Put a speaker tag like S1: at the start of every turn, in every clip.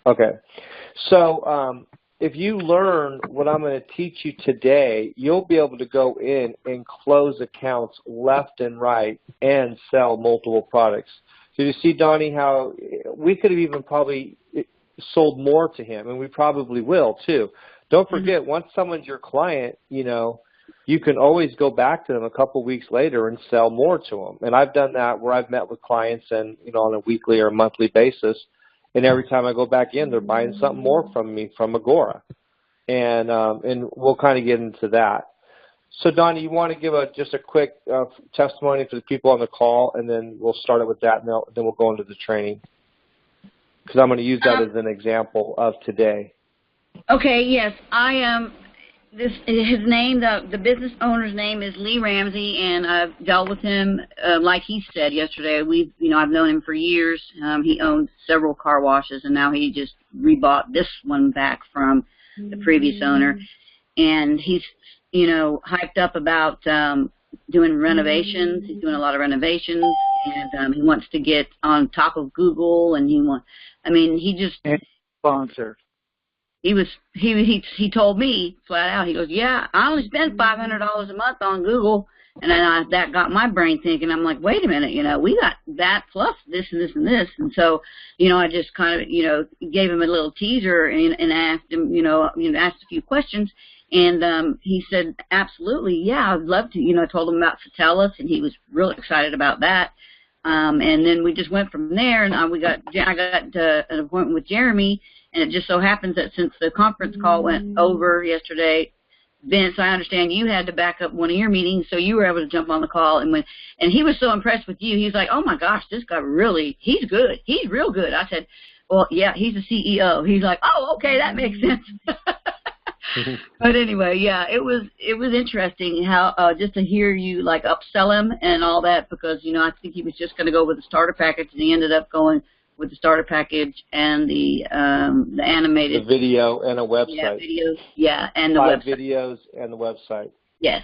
S1: Okay. So if you learn what I'm going to teach you today, you'll be able to go in and close accounts left and right and sell multiple products. So you see, Donnie, how we could have even probably sold more to him, and we probably will too. Don't forget, once someone's your client, you know, you can always go back to them a couple weeks later and sell more to them. And I've done that where I've met with clients and, you know, on a weekly or monthly basis. And every time I go back in, they're buying something more from me from Agora. And we'll kind of get into that. So, Donnie, you want to give just a quick testimony for the people on the call, and then we'll start it with that, and then we'll go into the training. Because I'm going to use that as an example of today.
S2: Okay, yes. I am. His name, the business owner's name is Lee Ramsey, and I've dealt with him like he said yesterday. I've known him for years. He owned several car washes, and now he just rebought this one back from the previous owner. And he's, hyped up about doing renovations. He's doing a lot of renovations, and he wants to get on top of Google, and he just
S3: sponsor.
S2: He told me flat out, he goes, yeah, I only spend $500 a month on Google. And then that got my brain thinking. I'm like, wait a minute, we got that plus this and this and this. And so, I just kind of, gave him a little teaser and asked him, asked a few questions. And he said, absolutely, yeah, I'd love to. I told him about Satellus, and he was really excited about that. And then we just went from there, and I got an appointment with Jeremy. And it just so happens that since the conference call went over yesterday, Vince, I understand you had to back up one of your meetings, so you were able to jump on the call. And he was so impressed with you, he was like, oh, my gosh, this guy he's good. He's real good. I said, well, yeah, he's the CEO. He's like, oh, okay, that makes sense. But anyway, yeah, it was interesting how just to hear you like upsell him and all that, because, I think he was just going to go with the starter package, and he ended up going with the starter package and the animated.
S1: The video and a website.
S2: Yeah, videos. Yeah, and the
S1: 5
S2: website.
S1: videos and the website.
S2: Yes.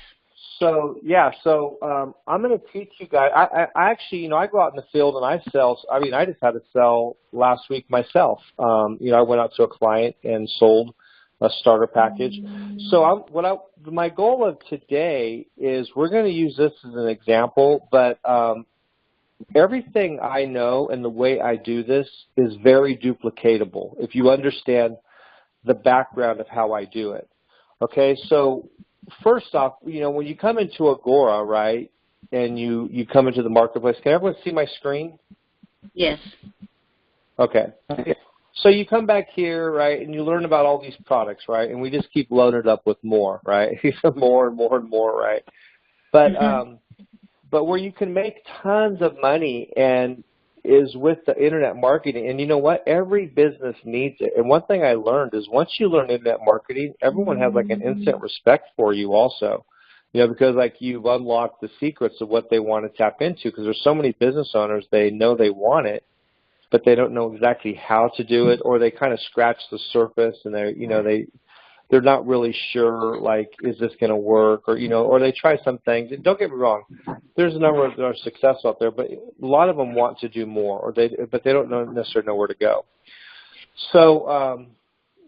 S1: So, yeah, I'm going to teach you guys. I actually, I go out in the field and I sell. I just had to sell last week myself. I went out to a client and sold a starter package. So my goal of today is we're going to use this as an example, but everything I know and the way I do this is very duplicatable if you understand the background of how I do it. Okay, so first off, when you come into Agora, right, and you come into the marketplace, can everyone see my screen?
S2: Yes.
S1: Okay. So you come back here, right, and you learn about all these products, right, and we just keep loading it up with more, right, more and more and more, right. But where you can make tons of money and is with the internet marketing. And you know what? Every business needs it. And one thing I learned is once you learn internet marketing, everyone has like an instant respect for you also, because like you've unlocked the secrets of what they want to tap into, because there's so many business owners, they know they want it, but they don't know exactly how to do it, or they kind of scratch the surface and they're not really sure, like, is this going to work, or they try some things. And don't get me wrong, there's a number that are successful out there, but a lot of them want to do more, but they don't necessarily know where to go. So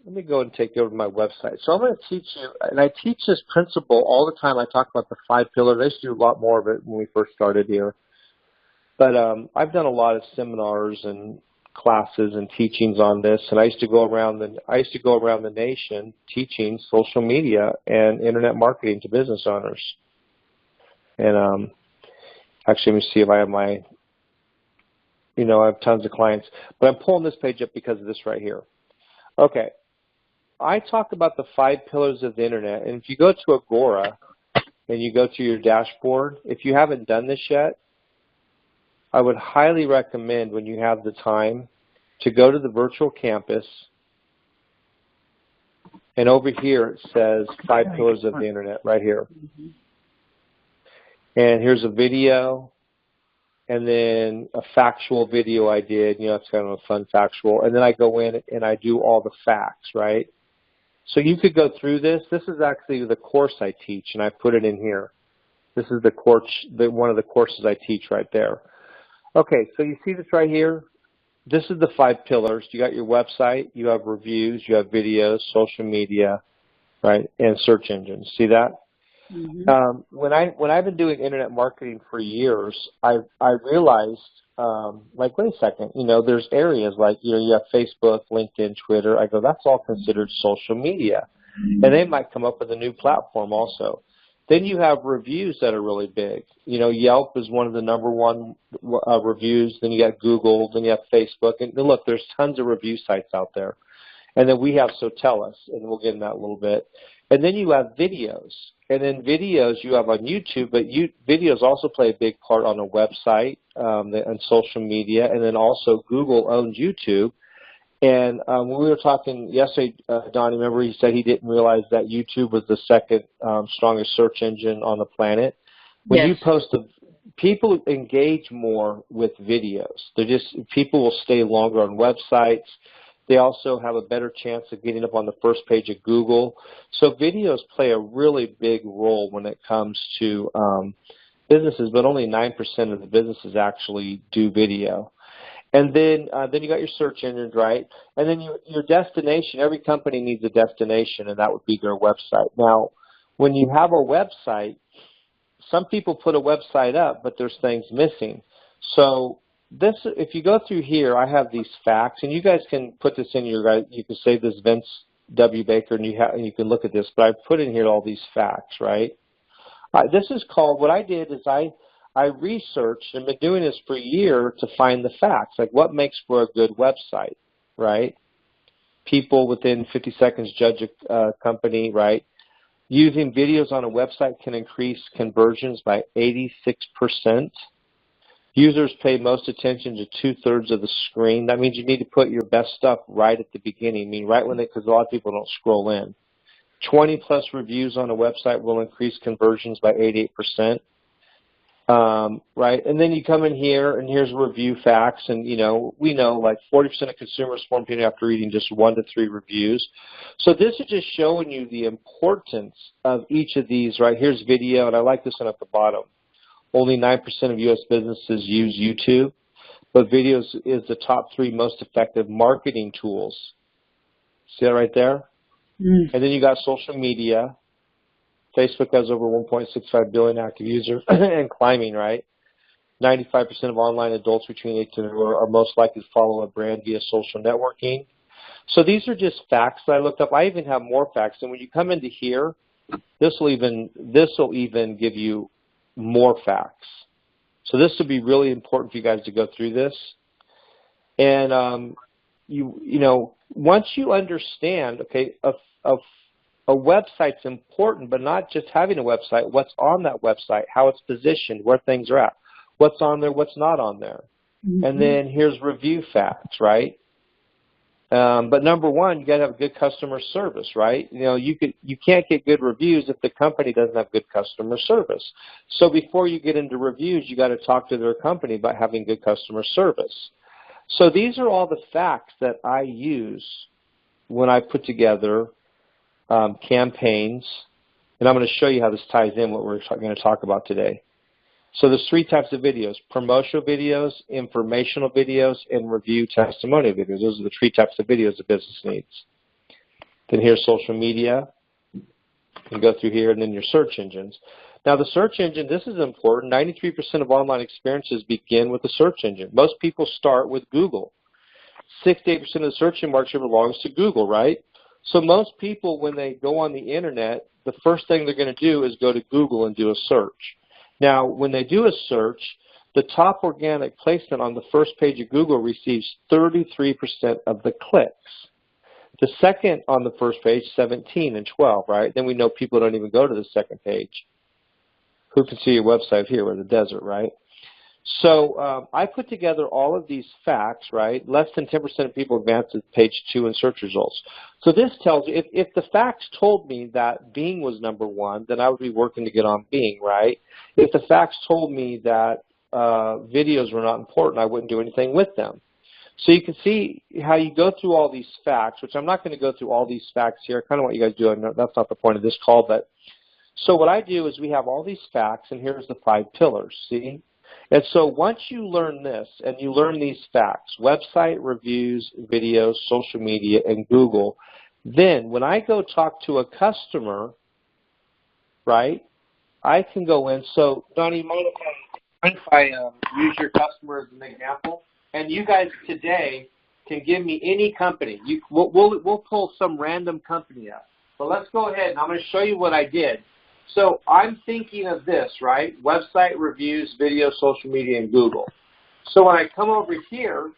S1: let me go and take you over to my website. So I'm going to teach you, and I teach this principle all the time. I talk about the 5 pillars. I used to do a lot more of it when we first started here. But I've done a lot of seminars and classes and teachings on this, and I used to go around the nation teaching social media and internet marketing to business owners. And actually, let me see if I have I have tons of clients, but I'm pulling this page up because of this right here. Okay, I talk about the 5 pillars of the internet, and if you go to Agora and you go to your dashboard, if you haven't done this yet, I would highly recommend, when you have the time, to go to the virtual campus, and over here it says 5 pillars of the internet right here. And here's a video, and then a factual video I did. It's kind of a fun factual. And then I go in and I do all the facts, right? So you could go through this. This is actually the course I teach, and I put it in here. This is the course, one of the courses I teach right there. Okay, so you see this right here? this is the 5 pillars. You got your website, you have reviews, you have videos, social media, right, and search engines. See that?
S2: Mm-hmm.
S1: When I've been doing internet marketing for years, I realized, like, wait a second, there's areas like, you have Facebook, LinkedIn, Twitter. I go, that's all considered social media, and they might come up with a new platform also. Then you have reviews that are really big. Yelp is one of the number one reviews. Then you got Google. Then you have Facebook. And look, there's tons of review sites out there. And then we have Sotellus, and we'll get in that a little bit. And then you have videos. And then videos you have on YouTube, but videos also play a big part on a website and social media. And then also Google owns YouTube. And when we were talking yesterday, Don, remember he said he didn't realize that YouTube was the second strongest search engine on the planet. When
S2: Yes.
S1: you post, people engage more with videos. People will stay longer on websites. They also have a better chance of getting up on the first page of Google. So videos play a really big role when it comes to businesses, but only 9% of the businesses actually do video. And then you got your search engines, right? And then your destination. Every company needs a destination, and that would be their website. Now, when you have a website, some people put a website up, but there's things missing. So if you go through here, I have these facts, and you guys can put this in you can save this Vince W. Baker, and you can look at this. But I put in here all these facts, right? This is called, what I did is I researched and been doing this for a year to find the facts, like what makes for a good website, right? People within 50 seconds judge a company, right? Using videos on a website can increase conversions by 86%. Users pay most attention to 2/3 of the screen. That means you need to put your best stuff right at the beginning, because a lot of people don't scroll in. 20+ reviews on a website will increase conversions by 88%. Right, and then you come in here, and here's review facts, and we know like 40% of consumers form opinion after reading just 1 to 3 reviews. So this is just showing you the importance of each of these. Right, here's video, and I like this one at the bottom. Only 9% of U.S. businesses use YouTube, but videos is the top 3 most effective marketing tools. See that right there? And then you got social media. Facebook has over 1.65 billion active users and climbing, right? 95% of online adults between 18 and 24 are most likely to follow a brand via social networking. So these are just facts that I looked up. I even have more facts. And when you come into here, this will even give you more facts. So this would be really important for you guys to go through this. And once you understand, okay, a website's important, but not just having a website. What's on that website, how it's positioned, where things are at, what's on there, what's not on there. Mm-hmm. And then here's review facts, right? But number one, you got to have good customer service, right? You can't get good reviews if the company doesn't have good customer service. So before you get into reviews, you got to talk to their company about having good customer service. So these are all the facts that I use when I put together campaigns, and I'm going to show you how this ties in what we're going to talk about today. So there's 3 types of videos: promotional videos, informational videos, and review testimonial videos. Those are the 3 types of videos a business needs. Then here's social media. You go through here, and then your search engines. Now the search engine, this is important. 93% of online experiences begin with the search engine. Most people start with Google. 68% of the search engine market belongs to Google, right? So most people, when they go on the internet, the first thing they're going to do is go to Google and do a search. Now, when they do a search, the top organic placement on the first page of Google receives 33% of the clicks. The second on the first page, 17 and 12, right? Then we know people don't even go to the second page. Who can see your website here? We're in the desert, right? So I put together all of these facts, right? Less than 10% of people advance to page 2 in search results. So this tells you, if the facts told me that Bing was number 1, then I would be working to get on Bing, right? If the facts told me that videos were not important, I wouldn't do anything with them. So you can see how you go through all these facts, which I'm not going to go through all these facts here. I kind of want you guys to do it. That's not the point of this call. But so what I do is we have all these facts, and here's the 5 pillars, see? And so once you learn this and you learn these facts, website, reviews, videos, social media, and Google, then when I go talk to a customer, right, I can go in. So, Donnie, mind if I use your customer as an example? And you guys today can give me any company. We'll pull some random company up. But let's go ahead, and I'm going to show you what I did. So I'm thinking of this, right? Website, reviews, video, social media, and Google. So when I come over here,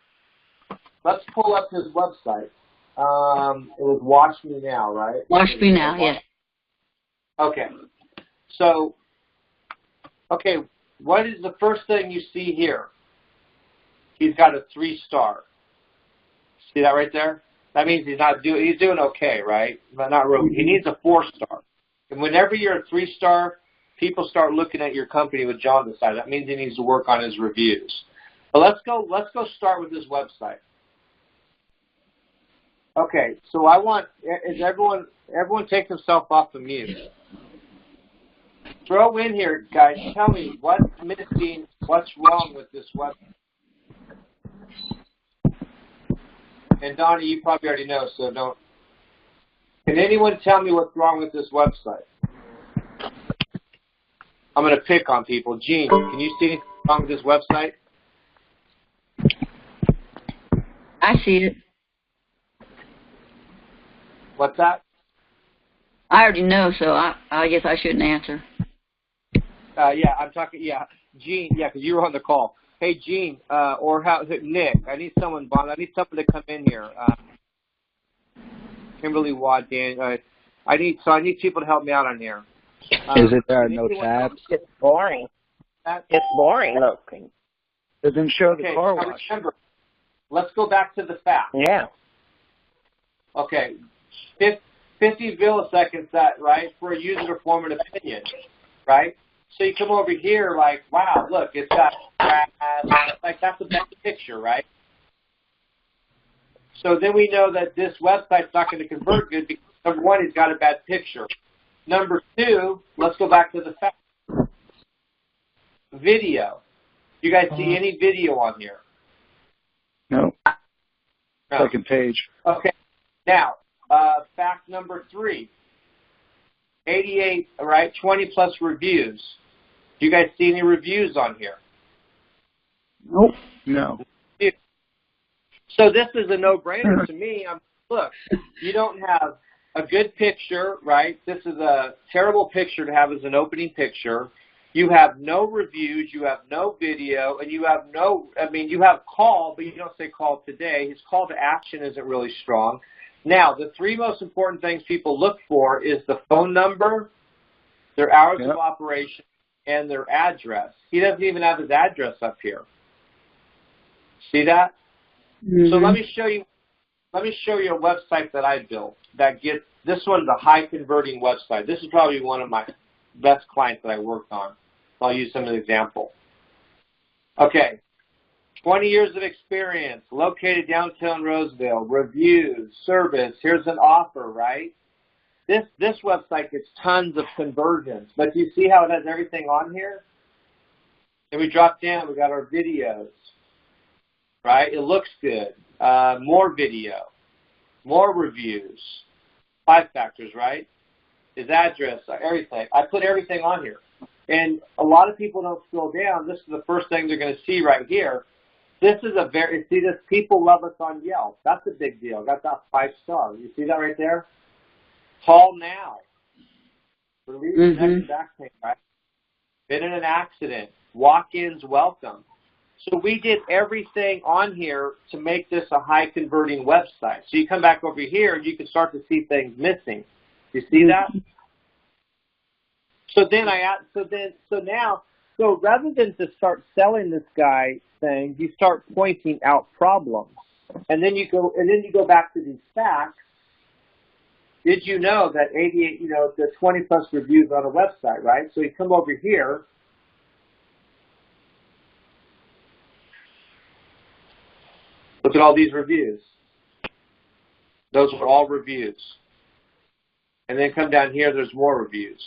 S1: let's pull up his website. It was Watch Me Now, right?
S2: Watch Me Now, yes.
S1: Okay. So, okay, what is the first thing you see here? He's got a 3-star. See that right there? That means he's doing okay, right? But not really. He needs a 4-star. And whenever you're a 3-star, people start looking at your company with John beside. That means he needs to work on his reviews. But let's go start with his website. Okay, so I want everyone take themselves off of mute. Throw in here, guys. Tell me what's missing, what's wrong with this website. And Donnie, you probably already know, so don't. Can anyone tell me what's wrong with this website? I'm going to pick on people. Gene, can you see anything wrong with this website?
S2: I see it.
S1: What's that?
S2: I already know, so I guess I shouldn't answer.
S1: Yeah, I'm talking. Yeah, Gene. Yeah, because you were on the call. Hey, Gene, Nick. I need someone. I need someone to come in here. Kimberly Watt, Dan. I need people to help me out on here.
S3: Is it there are no tabs?
S4: It's boring. It's boring looking.
S3: Doesn't show the car
S1: now
S3: wash.
S1: Remember, let's go back to the facts.
S4: Yeah.
S1: Okay, 50 milliseconds, that right, for a user to form an opinion, right? So you come over here like, wow, look, it's got grass, like that's a better picture, right? So then we know that this website's not going to convert good because, number one, it's got a bad picture. Number two, let's go back to the fact. Video. You guys see any video on here?
S3: No.
S1: No.
S3: Second page.
S1: Okay. Now, fact number 3. 88, right, 20-plus reviews. Do you guys see any reviews on here?
S3: Nope. No.
S1: So this is a no-brainer to me. Look, you don't have a good picture, right? This is a terrible picture to have as an opening picture. You have no reviews, you have no video, and you have you have call, but you don't say call today. His call to action isn't really strong. Now, the 3 most important things people look for is the phone number, their hours of operation, and their address. He doesn't even have his address up here. See that? Mm-hmm. So let me show you a website that I built that gets, this one's a high converting website. This is probably one of my best clients that I worked on. I'll use some as an example. Okay, 20 years of experience, located downtown Roseville, reviews, service, here's an offer, right? This website gets tons of conversions, but do you see how it has everything on here? And we drop down, we got our videos, right? It looks good. More video, more reviews, 5 factors, right? His address, everything. I put everything on here. And a lot of people don't scroll down. This is the first thing they're going to see right here. This is see this, people love us on Yelp. That's a big deal. Got that 5 stars. You see that right there? Call now. Relieve neck and back pain, right? Been in an accident. Walk-ins welcome. So we did everything on here to make this a high converting website. So you come back over here and you can start to see things missing. You see that? So rather than to start selling this guy thing, you start pointing out problems. And then you go back to these facts. Did you know that 88, the 20 plus reviews on a website, right? So you come over here. Look at all these reviews. Those are all reviews. And then come down here, there's more reviews.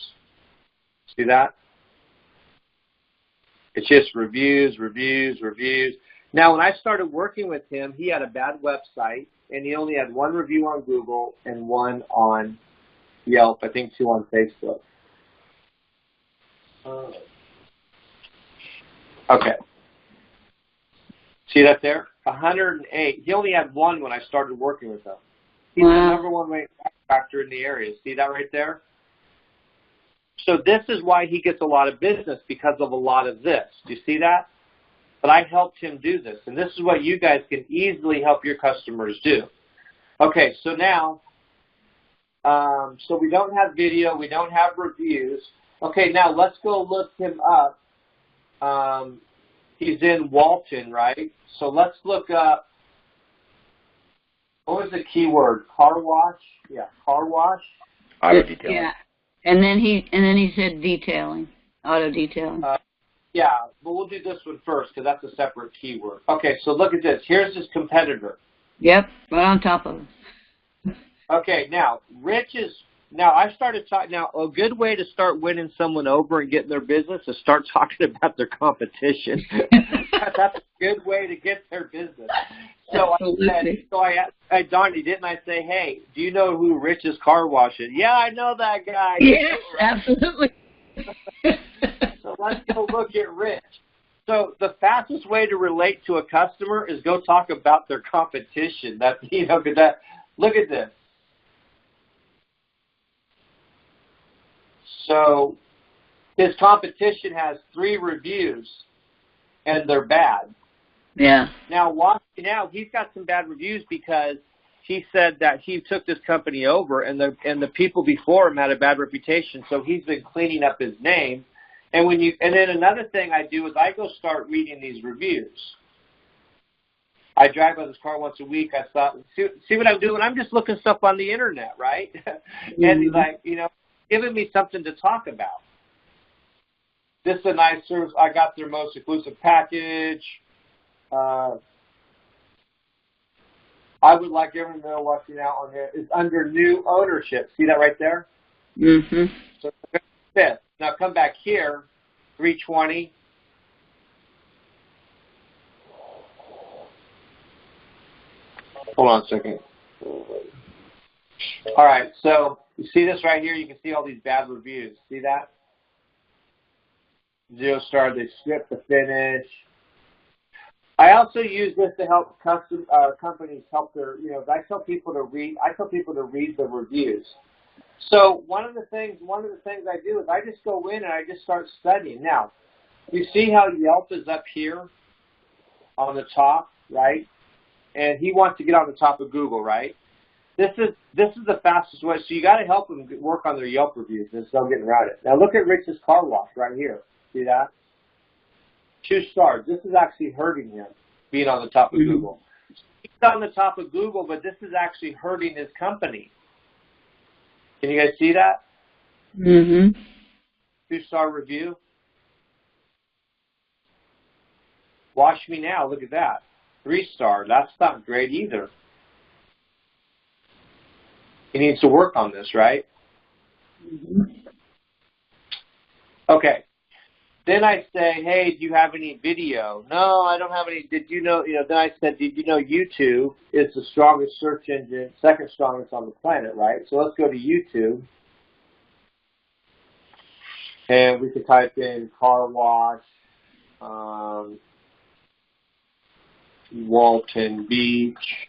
S1: See that? It's just reviews, reviews, reviews. Now, when I started working with him, he had a bad website, and he only had 1 review on Google and 1 on Yelp, I think 2 on Facebook. Okay. See that there? 108. He only had 1 when I started working with him. He's the #1 manufacturer in the area. See that right there? So this is why he gets a lot of business, because of a lot of this. Do you see that? But I helped him do this, and this is what you guys can easily help your customers do. Okay, so now, so we don't have video, we don't have reviews. Okay, now let's go look him up. He's in Walton, right? So let's look up, what was the keyword? Car wash? Yeah, car wash.
S3: Auto detailing.
S2: Yeah. And then he said detailing, auto detailing.
S1: Yeah, but we'll do this one first because that's a separate keyword. Okay, so look at this. Here's his competitor.
S2: Yep, right on top of him.
S1: Okay, now Rich is. Now I started talking. Now a good way to start winning someone over and getting their business is start talking about their competition. That's a good way to get their business. So I Donnie, didn't I say, hey, do you know who Rich's car wash is? Yeah, I know that guy.
S2: Yes, absolutely.
S1: So let's go look at Rich. So the fastest way to relate to a customer is go talk about their competition. That look at this. So his competition has 3 reviews, and they're bad.
S2: Yeah.
S1: Now he's got some bad reviews because he said that he took this company over, and the people before him had a bad reputation. So he's been cleaning up his name. And then another thing I do is I go start reading these reviews. I drive by this car once a week. I thought, see what I'm doing? I'm just looking stuff on the internet, right? And he's like, giving me something to talk about. This is a nice service. I got their most exclusive package. I would like everyone to know what's out on here. It's under new ownership. See that right there?
S2: Mm-hmm.
S1: So fifth. Now come back here, 320. Hold on a second. All right, so you see this right here? You can see all these bad reviews. See that? 0-star, they skip the finish. I also use this to help companies help their, I tell people to read the reviews. So one of the things I do is I just go in and I just start studying. Now, you see how Yelp is up here on the top, right? And he wants to get on the top of Google, right? This is the fastest way. So you got to help them work on their Yelp reviews. There's no getting around it. Now look at Rich's car wash right here. See that? 2 stars. This is actually hurting him being on the top of Google. He's on the top of Google, but this is actually hurting his company. Can you guys see that?
S2: Mm-hmm.
S1: 2-star review. Wash me now. Look at that. 3-star. That's not great either. He needs to work on this, right?
S2: Mm-hmm.
S1: Okay. Then I say, hey, do you have any video? No, I don't have any. Did you know, then I said, did you know YouTube is the strongest search engine, second strongest on the planet, right? So let's go to YouTube. And we could type in car wash, Walton Beach,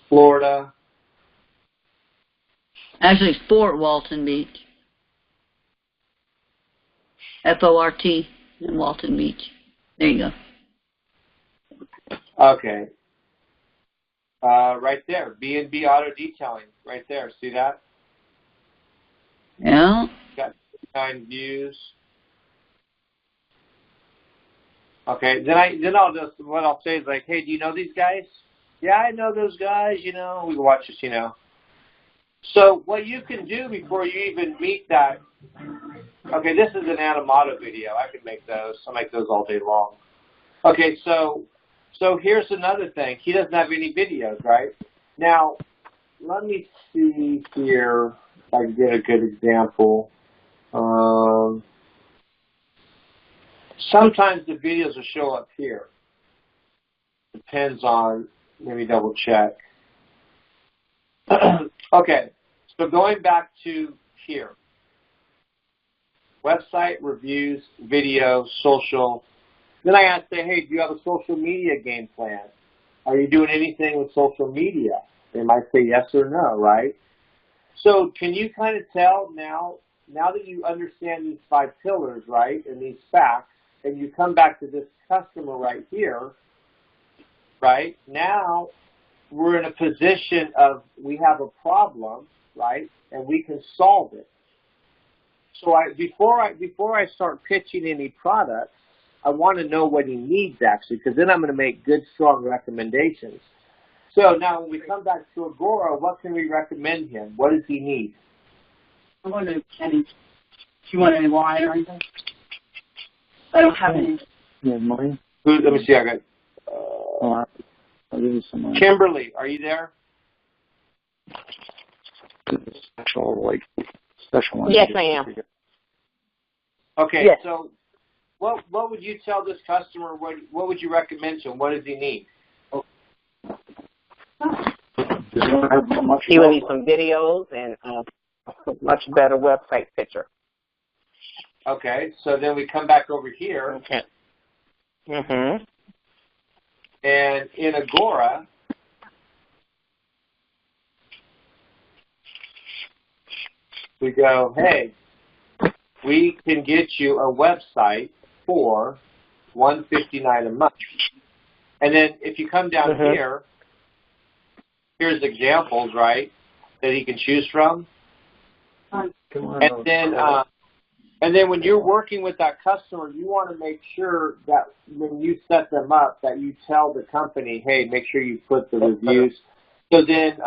S1: Florida.
S2: Actually, it's Fort Walton Beach. FORT in Walton Beach. There you go.
S1: Okay. Right there. B&B Auto Detailing. Right there. See that?
S2: Yeah.
S1: Got 9 views. Okay. Then I'll just, what I'll say is like, hey, do you know these guys? Yeah, I know those guys. We can watch this. So what you can do before you even meet that. Okay, this is an Animato video. I can make those. I make those all day long. Okay, so here's another thing. He doesn't have any videos, right? Now, let me see here if I can get a good example. Sometimes the videos will show up here. Depends on, let me double check. Okay, so going back to here. Website, reviews, video, social. Then I ask, say, hey, do you have a social media game plan? Are you doing anything with social media? They might say yes or no, right? So can you kind of tell now that you understand these 5 pillars, right, and these facts, and you come back to this customer right here, right, now we're in a position of we have a problem, right, and we can solve it. So before I start pitching any products, I want to know what he needs actually, because then I'm going to make good, strong recommendations. So now when we come back to Agora, what can we recommend him? What does he need?
S5: I wonder, Kenny, do you want any wine or anything? I don't have any.
S3: Yeah, money.
S1: Let me see. I got
S3: I'll give you some money.
S1: Kimberly. Are you there?
S3: Special one.
S4: Yes, I am.
S1: Okay.
S4: Yes.
S1: So what would you tell this customer? What would you recommend to him? What does he need?
S4: He will need some videos and a much better website picture.
S1: Okay, so then we come back over here.
S4: Okay. Mhm.
S1: And in Agora, we go, hey, we can get you a website for $159 a month. And then if you come down here, here's examples, right, that he can choose from. And then when you're working with that customer, you want to make sure that when you set them up, that you tell the company, hey, make sure you put the reviews. So then,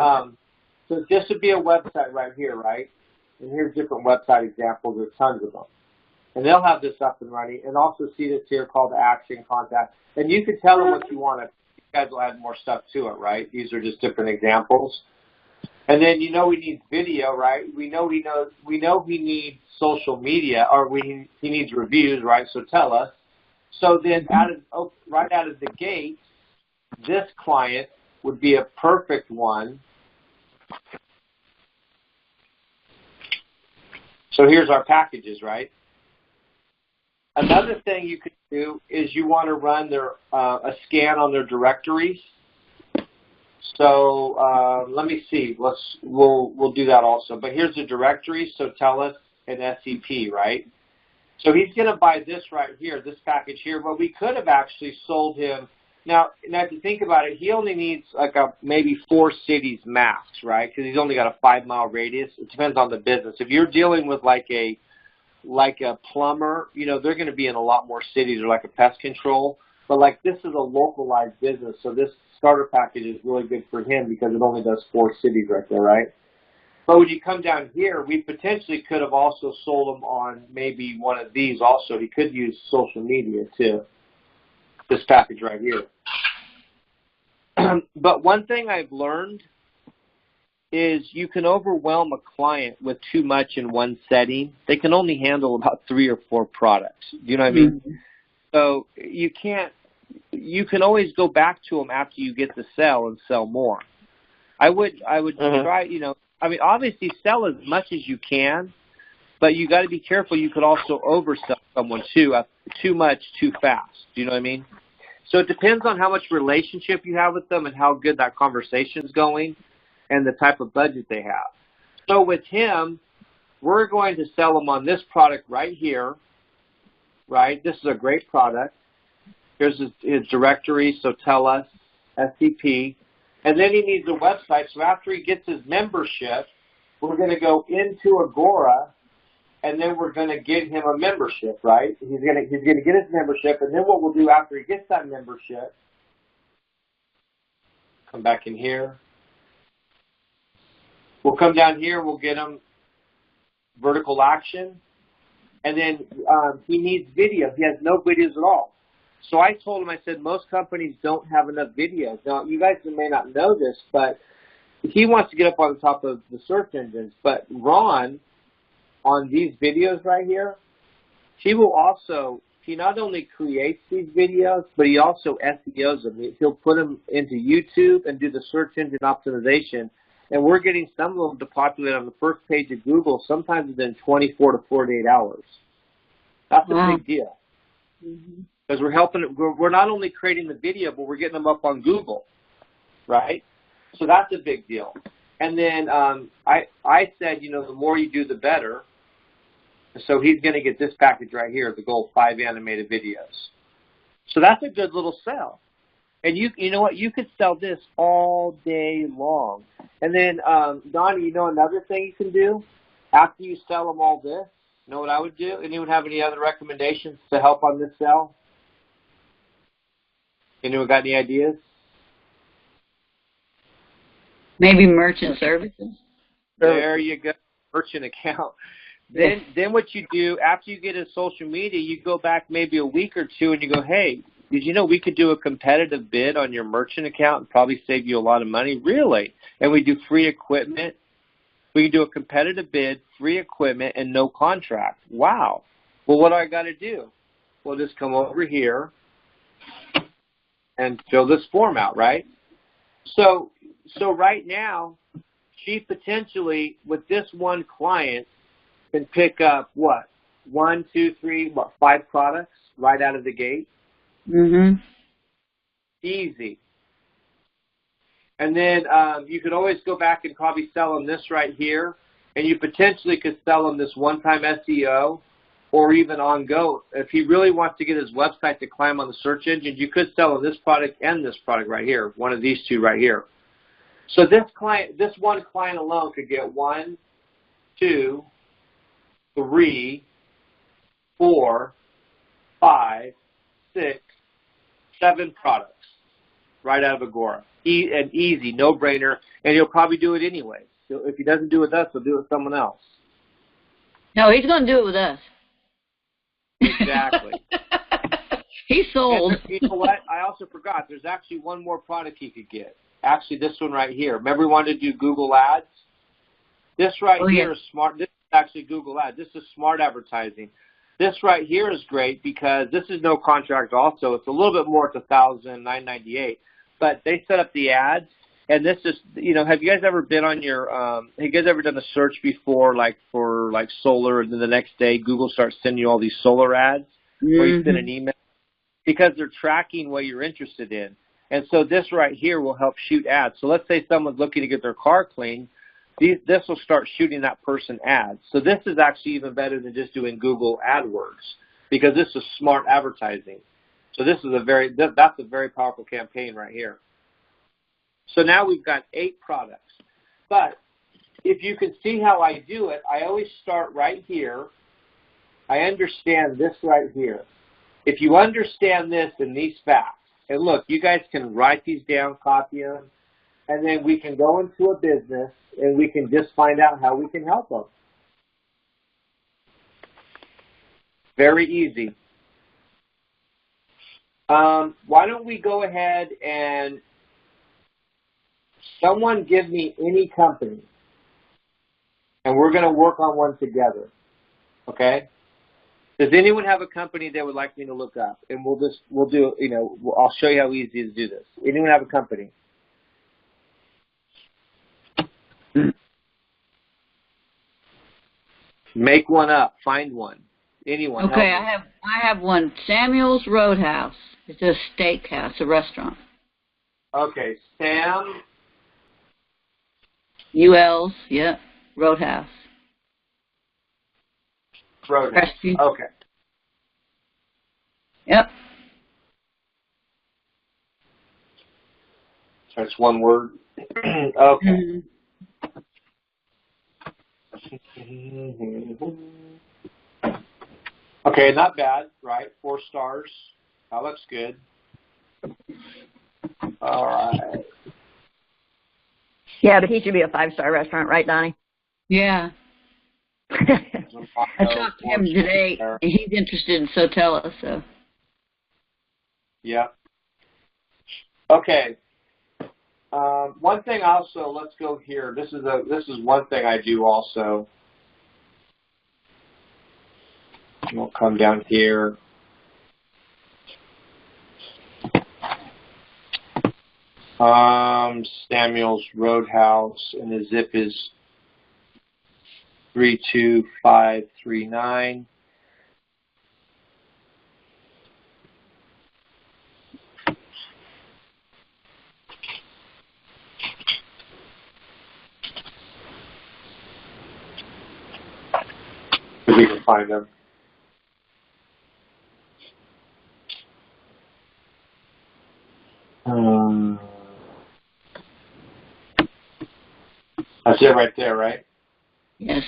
S1: so this would be a website right here, right? And here's different website examples. There's tons of them. And they'll have this up and running. And also see this here, call to action, contact. And you can tell them what you want. You guys will add more stuff to it, right? These are just different examples. And then we need video, right? We know he needs social media, or he needs reviews, right? So tell us. So then right out of the gate, this client would be a perfect one. So here's our packages, right? Another thing you could do is you want to run a scan on their directories. So let me see. We'll do that also. But here's the directory. So tell us an SCP, right? So he's going to buy this right here, this package here. But we could have actually sold him. Now if you think about it, he only needs like maybe 4 cities max, right? Because he's only got a 5-mile radius. It depends on the business. If you're dealing with like a plumber, they're going to be in a lot more cities, or like a pest control. But like this is a localized business, so this starter package is really good for him because it only does 4 cities right there, right? But when you come down here, we potentially could have also sold him on maybe one of these also. He could use social media too, this package right here. But one thing I've learned is you can overwhelm a client with too much in one setting. They can only handle about 3 or 4 products. Do you know what I mean? Mm-hmm. So you can always go back to them after you get the sell and sell more. I would try, obviously sell as much as you can, but you got to be careful. You could also oversell someone too much, too fast. Do you know what I mean? So it depends on how much relationship you have with them and how good that conversation's going and the type of budget they have. So with him, we're going to sell him on this product right here, right? This is a great product. Here's his directory, so tell us, SCP. And then he needs a website. So after he gets his membership, we're going to go into Agora, and then we're going to get him a membership, right? He's going to get his membership, and then what we'll do after he gets that membership, come back in here. We'll come down here. We'll get him vertical action, and then he needs video. He has no videos at all. So I told him, I said, most companies don't have enough videos. Now, you guys may not know this, but he wants to get up on the top of the search engines. But Ron, on these videos right here, he will also he not only creates these videos, but he also SEOs them. He'll put them into YouTube and do the search engine optimization. And we're getting some of them to populate on the first page of Google, sometimes within 24 to 48 hours. That's a big deal. Because we're helping, we're not only creating the video, but we're getting them up on Google, right? So that's a big deal. And then I said, you know, the more you do, the better. So he's going to get this package right here, the Gold 5 animated videos. So that's a good little sell. And you know what? You could sell this all day long. And then, Donnie, you know another thing you can do? After you sell them all this, you know what I would do? Anyone have any other recommendations to help on this sell? Anyone got any ideas?
S2: Maybe merchant services.
S1: There you go, merchant account. Then what you do, after you get in social media, you go back maybe a week or two and you go, hey, did you know we could do a competitive bid on your merchant account and probably save you a lot of money? Really? And we do free equipment. We can do a competitive bid, free equipment, and no contract. Wow. Well, what do I got to do? Well, just come over here and fill this form out, right? So right now, she potentially, with this one client, can pick up what? 1, 2, 3, what, 5 products right out of the gate? Easy. And then you could always go back and probably sell them this right here, and you potentially could sell them this one-time SEO or even on go. If he really wants to get his website to climb on the search engine, you could sell him this product and this product right here, one of these two right here. So this one client alone could get 1, 2, 3, 4, 5, 6, 7 products right out of Agora. And easy, no-brainer, and he'll probably do it anyway. So if he doesn't do it with us, he'll do it with someone else.
S2: No, he's going to do it with us.
S1: Exactly.
S2: He's sold.
S1: And you know what? I also forgot. There's actually one more product he could get. Actually, this one right here. Remember we wanted to do Google Ads? This right here is smart. This is actually Google Ads. This is smart advertising. This right here is great because this is no contract also. It's a little bit more. It's $1,998. But they set up the ads, and this is, you know, have you guys ever been on your, have you guys ever done a search before, like for like solar, and then the next day Google starts sending you all these solar ads, or you send an email? Because they're tracking what you're interested in. And so this right here will help shoot ads. So let's say someone's looking to get their car cleaned. This will start shooting that person ads. So this is actually even better than just doing Google AdWords because this is smart advertising. So this is that's a very powerful campaign right here. So now we've got 8 products. But if you can see how I do it, I always start right here. I understand this right here. If you understand this and these facts, and look, you guys can write these down, copy them, and then we can go into a business and we can just find out how we can help them. Very easy. Why don't we go ahead and someone give me any company, and we're going to work on one together, okay? Does anyone have a company they would like me to look up? And we'll do, you know, I'll show you how easy it is to do this. Anyone have a company? Make one up. Find one. Anyone.
S2: Okay, I have one. Samuel's Roadhouse. It's a steakhouse, a restaurant.
S1: Okay, Sam.
S2: UL's, yeah, Roadhouse.
S1: Roadhouse. Okay.
S2: Yep.
S1: So it's one word. Okay. Okay, not bad, right? 4 stars. That looks good. All right.
S6: Yeah, but he should be a 5-star restaurant, right, Donnie?
S2: Yeah. I talked to him today, and he's interested in Sotella, so.
S1: Yeah. Okay. One thing also, let's go here. This is one thing I do also. We'll come down here. Samuel's Roadhouse, and the zip is 32539. If we can find them. That's it right there, right?
S2: Yes.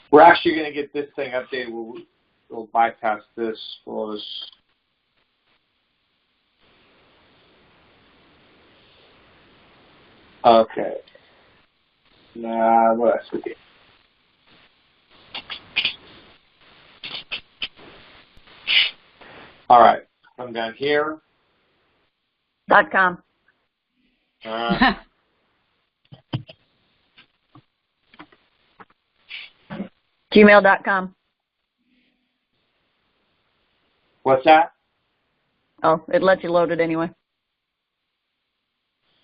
S1: We're actually going to get this thing updated. We'll bypass this. Okay. What else we get? All right. Come down here.
S6: .com. Gmail.com.
S1: What's that?
S6: Oh, it lets you load it anyway.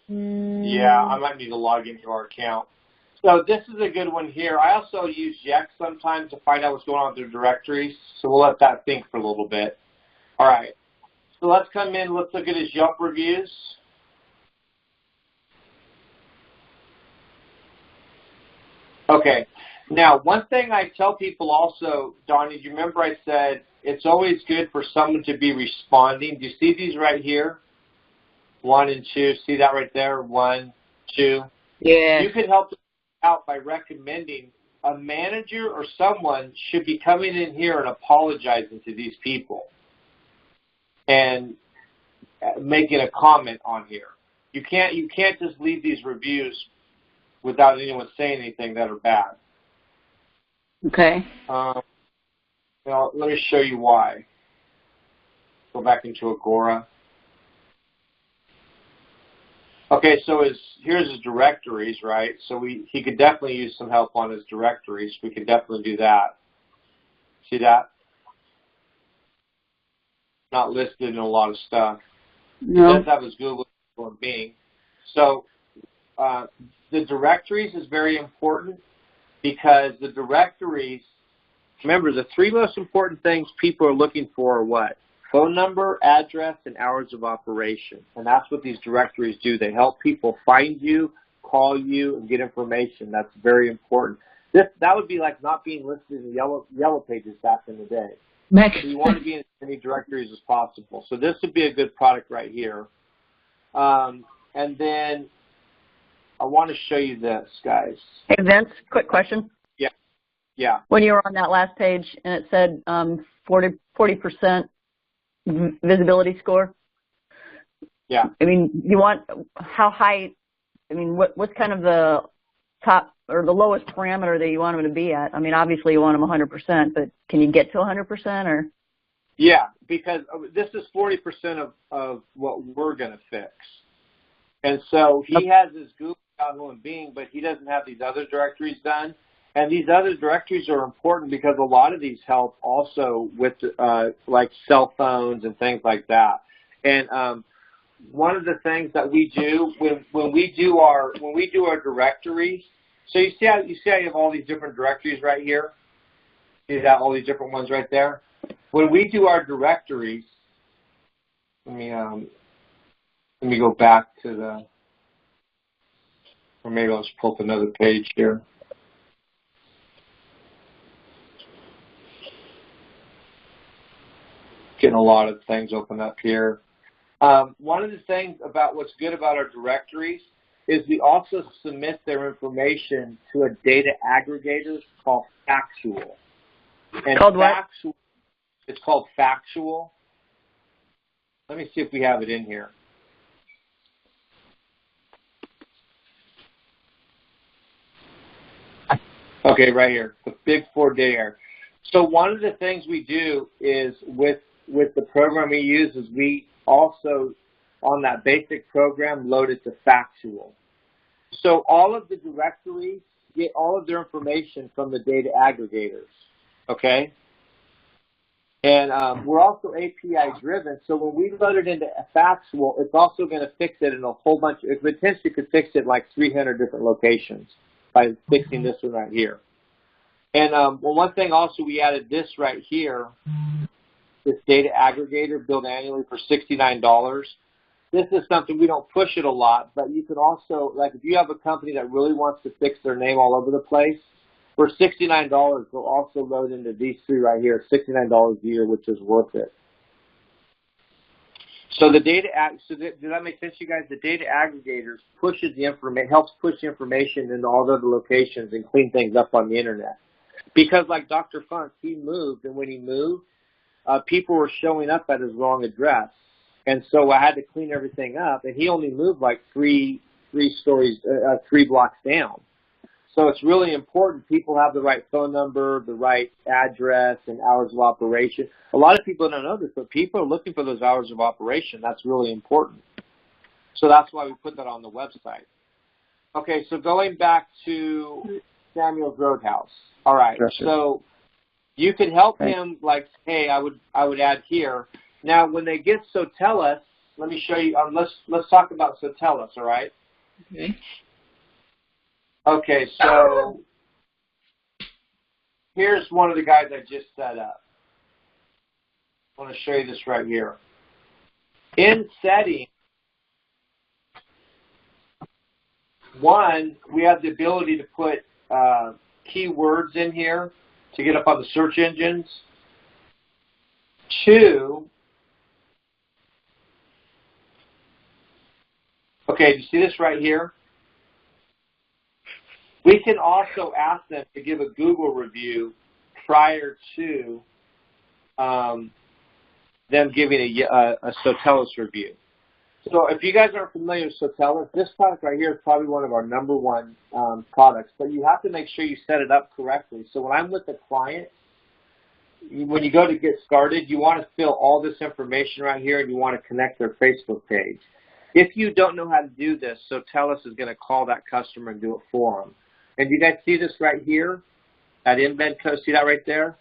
S1: Yeah, I might need to log into our account. So this is a good one here. I also use Yext sometimes to find out what's going on with their directories, so we'll let that think for a little bit. All right. So let's come in. Let's look at his Yelp reviews. Okay. Now, one thing I tell people also, Donnie, do you remember I said it's always good for someone to be responding? Do you see these right here? 1 and 2. See that right there? 1, 2.
S2: Yeah.
S1: You can help them out by recommending a manager or someone should be coming in here and apologizing to these people and making a comment on here. You can't just leave these reviews without anyone saying anything that are bad.
S2: Okay.
S1: Well, let me show you why. Go back into Agora. Okay, so here's his directories, right? So he could definitely use some help on his directories. We could definitely do that. See that? Not listed in a lot of stuff.
S2: No.
S1: He does have his Google and Bing. So the directories is very important because the directories, remember, the 3 most important things people are looking for are what? Phone number, address, and hours of operation. And that's what these directories do. They help people find you, call you, and get information. That's very important. That would be like not being listed in the yellow pages back in the day. So you want to be in as many directories as possible. So this would be a good product right here. And then I want to show you this, guys.
S6: Hey, Vince, quick question.
S1: Yeah.
S6: When you were on that last page and it said 40% visibility score.
S1: Yeah.
S6: I mean, you want how high? I mean, what's kind of the top or the lowest parameter that you want them to be at? I mean, obviously you want them 100%, but can you get to 100% or?
S1: Yeah, because this is 40% of what we're going to fix. And so he has his Google, Yahoo, and Bing, but he doesn't have these other directories done. And these other directories are important because a lot of these help also with like cell phones and things like that. And one of the things that we do when we do our directories, so you see how you have all these different directories right here. See that all these different ones right there. When we do our directories, let me go back to the, or maybe I'll just pull up another page here. Getting a lot of things open up here. One of the things about what's good about our directories is we also submit their information to a data aggregator called Factual. And
S6: called what?
S1: Factual, it's called Factual. Let me see if we have it in here. Okay, right here, the Big 4 data. So one of the things we do is with the program we use is we also, on that basic program, load it to Factual. So all of the directories get all of their information from the data aggregators, okay? And we're also API driven, so when we load it into Factual, it's also going to fix it in a whole bunch. It potentially could fix it in like 300 different locations by fixing this one right here. And well, one thing also, we added this right here, this data aggregator billed annually for $69. This is something we don't push it a lot, but you can also, like if you have a company that really wants to fix their name all over the place, for $69, they'll also load into these three right here, $69 a year, which is worth it. So the data, did that make sense to you guys? The data aggregators pushes the information, helps push information into all the other locations and clean things up on the internet. Because like Dr. Funk, he moved, and when he moved, people were showing up at his wrong address. And so I had to clean everything up, and he only moved like three blocks down. So it's really important people have the right phone number, the right address, and hours of operation. A lot of people don't know this, but people are looking for those hours of operation. That's really important. So that's why we put that on the website. Okay, so going back to Samuel's Roadhouse. All right, so you can help him like, hey, I would add here. Now, when they get Sotellus, let me show you. Let's talk about Sotellus. All right.
S2: Okay.
S1: Okay, so here's one of the guys I just set up. I want to show you this right here. In settings, one, we have the ability to put keywords in here to get up on the search engines. Two, okay, do you see this right here? We can also ask them to give a Google review prior to them giving a Sotellus review. So if you guys aren't familiar with Sotellus, this product right here is probably one of our #1 products, but you have to make sure you set it up correctly. So when I'm with a client, when you go to get started, you want to fill all this information right here, and you want to connect their Facebook page. If you don't know how to do this, Sotellus is going to call that customer and do it for them. And you guys see this right here, that embed code, see that right there?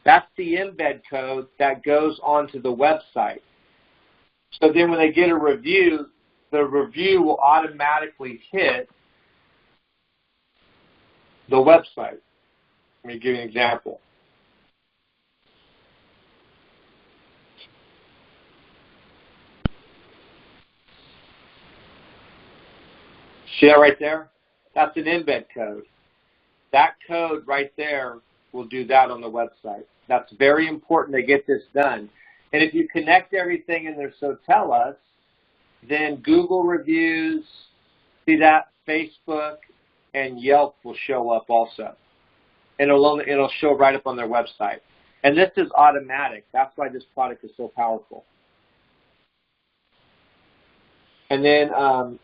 S1: That's the embed code that goes onto the website. So then when they get a review, the review will automatically hit the website. Let me give you an example. See that right there? That's an embed code. That code right there will do that on the website. That's very important to get this done. And if you connect everything in their Sotellus, then Google reviews, see that, Facebook, and Yelp will show up also. And it'll show right up on their website. And this is automatic. That's why this product is so powerful. And then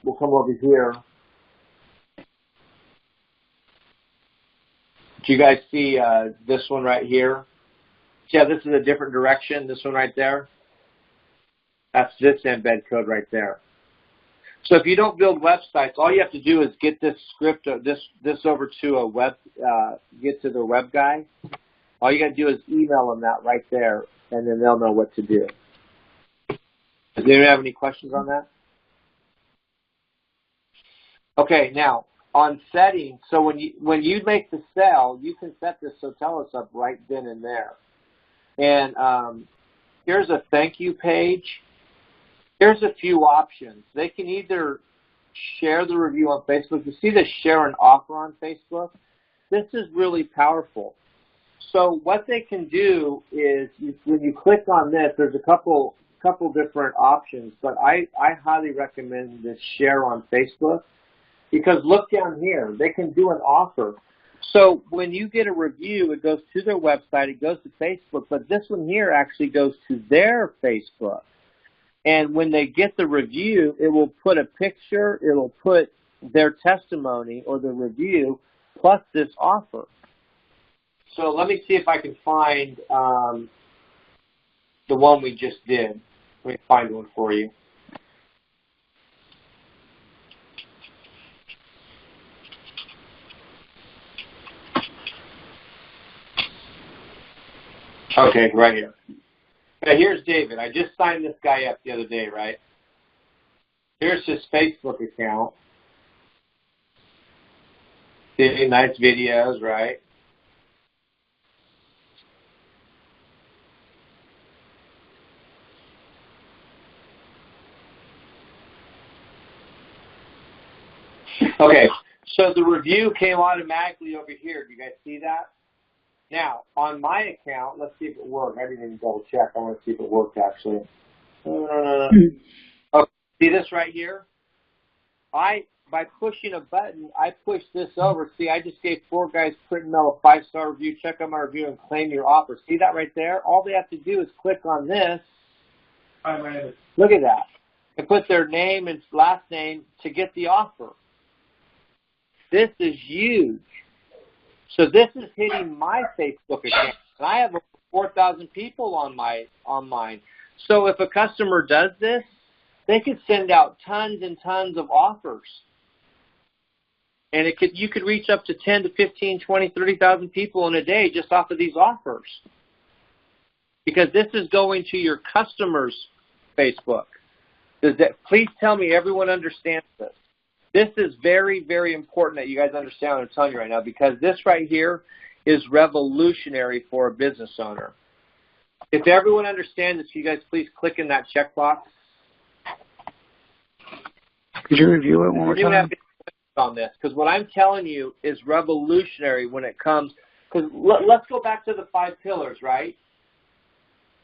S1: we'll come over here. Do you guys see this one right here? Yeah, this is a different direction, this one right there. That's this embed code right there. So if you don't build websites, all you have to do is get this script, this over to a web, get to the web guy. All you got to do is email them that right there, and then they'll know what to do. Does anyone have any questions on that? Okay, now on settings, so when you make the sale, you can set this Sotellus up right then and there. And here's a thank you page. Here's a few options. They can either share the review on Facebook. You see the share an offer on Facebook? This is really powerful. So what they can do is when you click on this, there's a couple different options, but I highly recommend this share on Facebook because look down here. They can do an offer. So when you get a review, it goes to their website, it goes to Facebook, but this one here actually goes to their Facebook. And when they get the review, it will put a picture, it will put their testimony or the review plus this offer. So let me see if I can find the one we just did. Let me find one for you. Okay, right here. Okay, here's David. I just signed this guy up the other day, right? Here's his Facebook account. See, nice videos, right? Okay, so the review came automatically over here. Do you guys see that? Now, on my account, let's see if it worked. I didn't even double check. I want to see if it worked, actually. Okay, see this right here? By pushing a button, I pushed this over. See, I just gave 4 guys print mail a 5-star review. Check out my review and claim your offer. See that right there? All they have to do is click on this. Look at that. And put their name and last name to get the offer. This is huge. So this is hitting my Facebook account. And I have over 4,000 people on mine. So if a customer does this, they could send out tons and tons of offers. And you could reach up to 10 to 15, 20, 30,000 people in a day just off of these offers. Because this is going to your customers' Facebook. Please tell me everyone understands this. This is very, very important that you guys understand what I'm telling you right now, because this right here is revolutionary for a business owner. If everyone understands this, you guys please click in that checkbox.
S3: Could you review it one more time?
S1: On this, because what I'm telling you is revolutionary when it comes, because let's go back to the 5 pillars, right?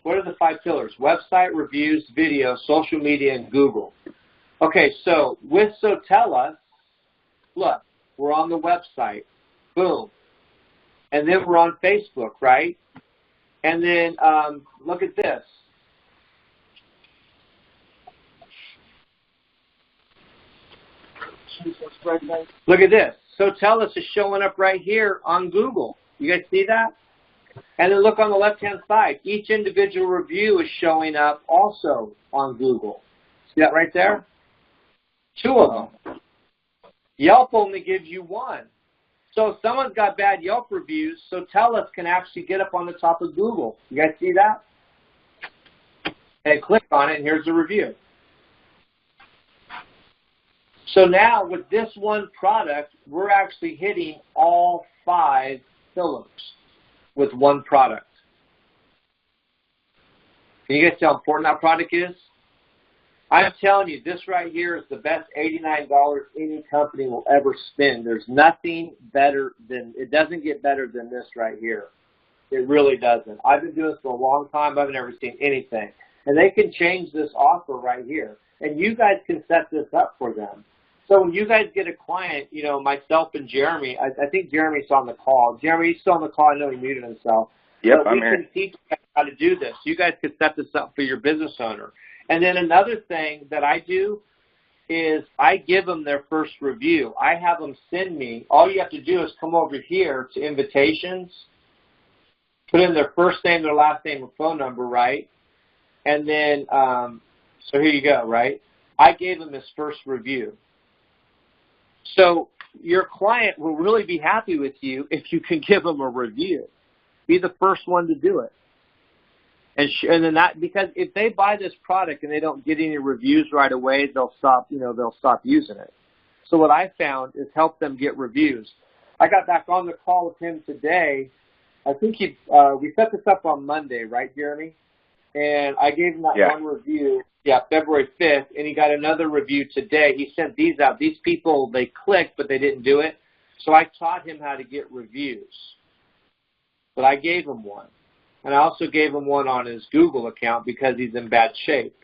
S1: What are the 5 pillars? Website, reviews, video, social media, and Google. Okay, so with Sotellus, look, we're on the website. Boom. And then we're on Facebook, right? And then look at this. Look at this. Sotellus is showing up right here on Google. You guys see that? And then look on the left-hand side. Each individual review is showing up also on Google. See that right there? 2 of them. Yelp only gives you 1. So if someone's got bad Yelp reviews, Sotellus can actually get up on the top of Google. You guys see that? And click on it, and here's the review. So now with this one product, we're actually hitting all 5 pillars with one product. Can you guys see how important that product is? I'm telling you, this right here is the best $89 any company will ever spend. There's nothing better than, it doesn't get better than this right here. It really doesn't. I've been doing this for a long time. I've never seen anything. And they can change this offer right here. And you guys can set this up for them. So when you guys get a client, you know, myself and Jeremy, I think Jeremy's on the call. Jeremy, he's still on the call. I know he muted himself.
S3: Yep,
S1: I'm here. We can teach you guys how to do this. You guys can set this up for your business owner. And then another thing that I do is I give them their first review. I have them send me. All you have to do is come over here to invitations, put in their first name, their last name, and phone number, right? And then, so here you go, right? I gave him his first review. So your client will really be happy with you if you can give them a review. Be the first one to do it. And then that, because if they buy this product and they don't get any reviews right away, they'll stop using it. So what I found is help them get reviews. I got back on the call with him today. I think we set this up on Monday, right, Jeremy? And I gave him that one review, February 5th, and he got another review today. He sent these out. These people, they clicked, but they didn't do it. So I taught him how to get reviews. But I gave him one. And I also gave him one on his Google account because he's in bad shape.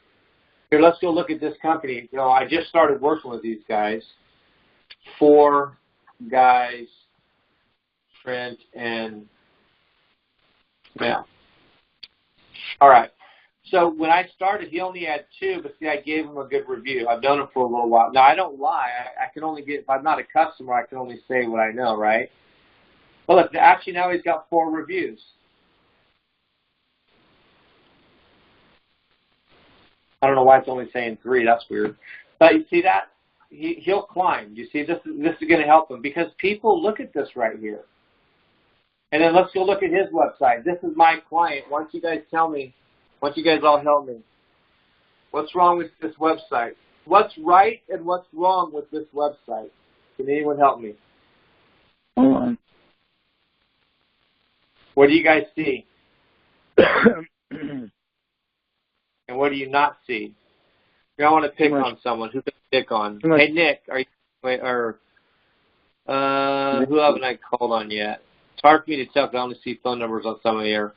S1: Here, let's go look at this company. You know, I just started working with these guys. 4 guys, print, and mail. All right. So when I started, he only had 2, but see, I gave him a good review. I've done it for a little while. Now, I don't lie. I can only get, if I'm not a customer, I can only say what I know, right? Well, look, actually now he's got 4 reviews. I don't know why it's only saying 3. That's weird. But you see that? He'll climb. You see, this is going to help him because people look at this right here. And then let's go look at his website. This is my client. Why don't you guys tell me Why don't you guys all help me? What's wrong with this website? What's right and what's wrong with this website? Can anyone help me?
S3: Hold on.
S1: What do you guys see? And what do you not see? I want to pick on someone. Who can I pick on? Hey, Nick, are you, wait, or who haven't I called on yet? It's hard for me to tell because I only see phone numbers on some of here.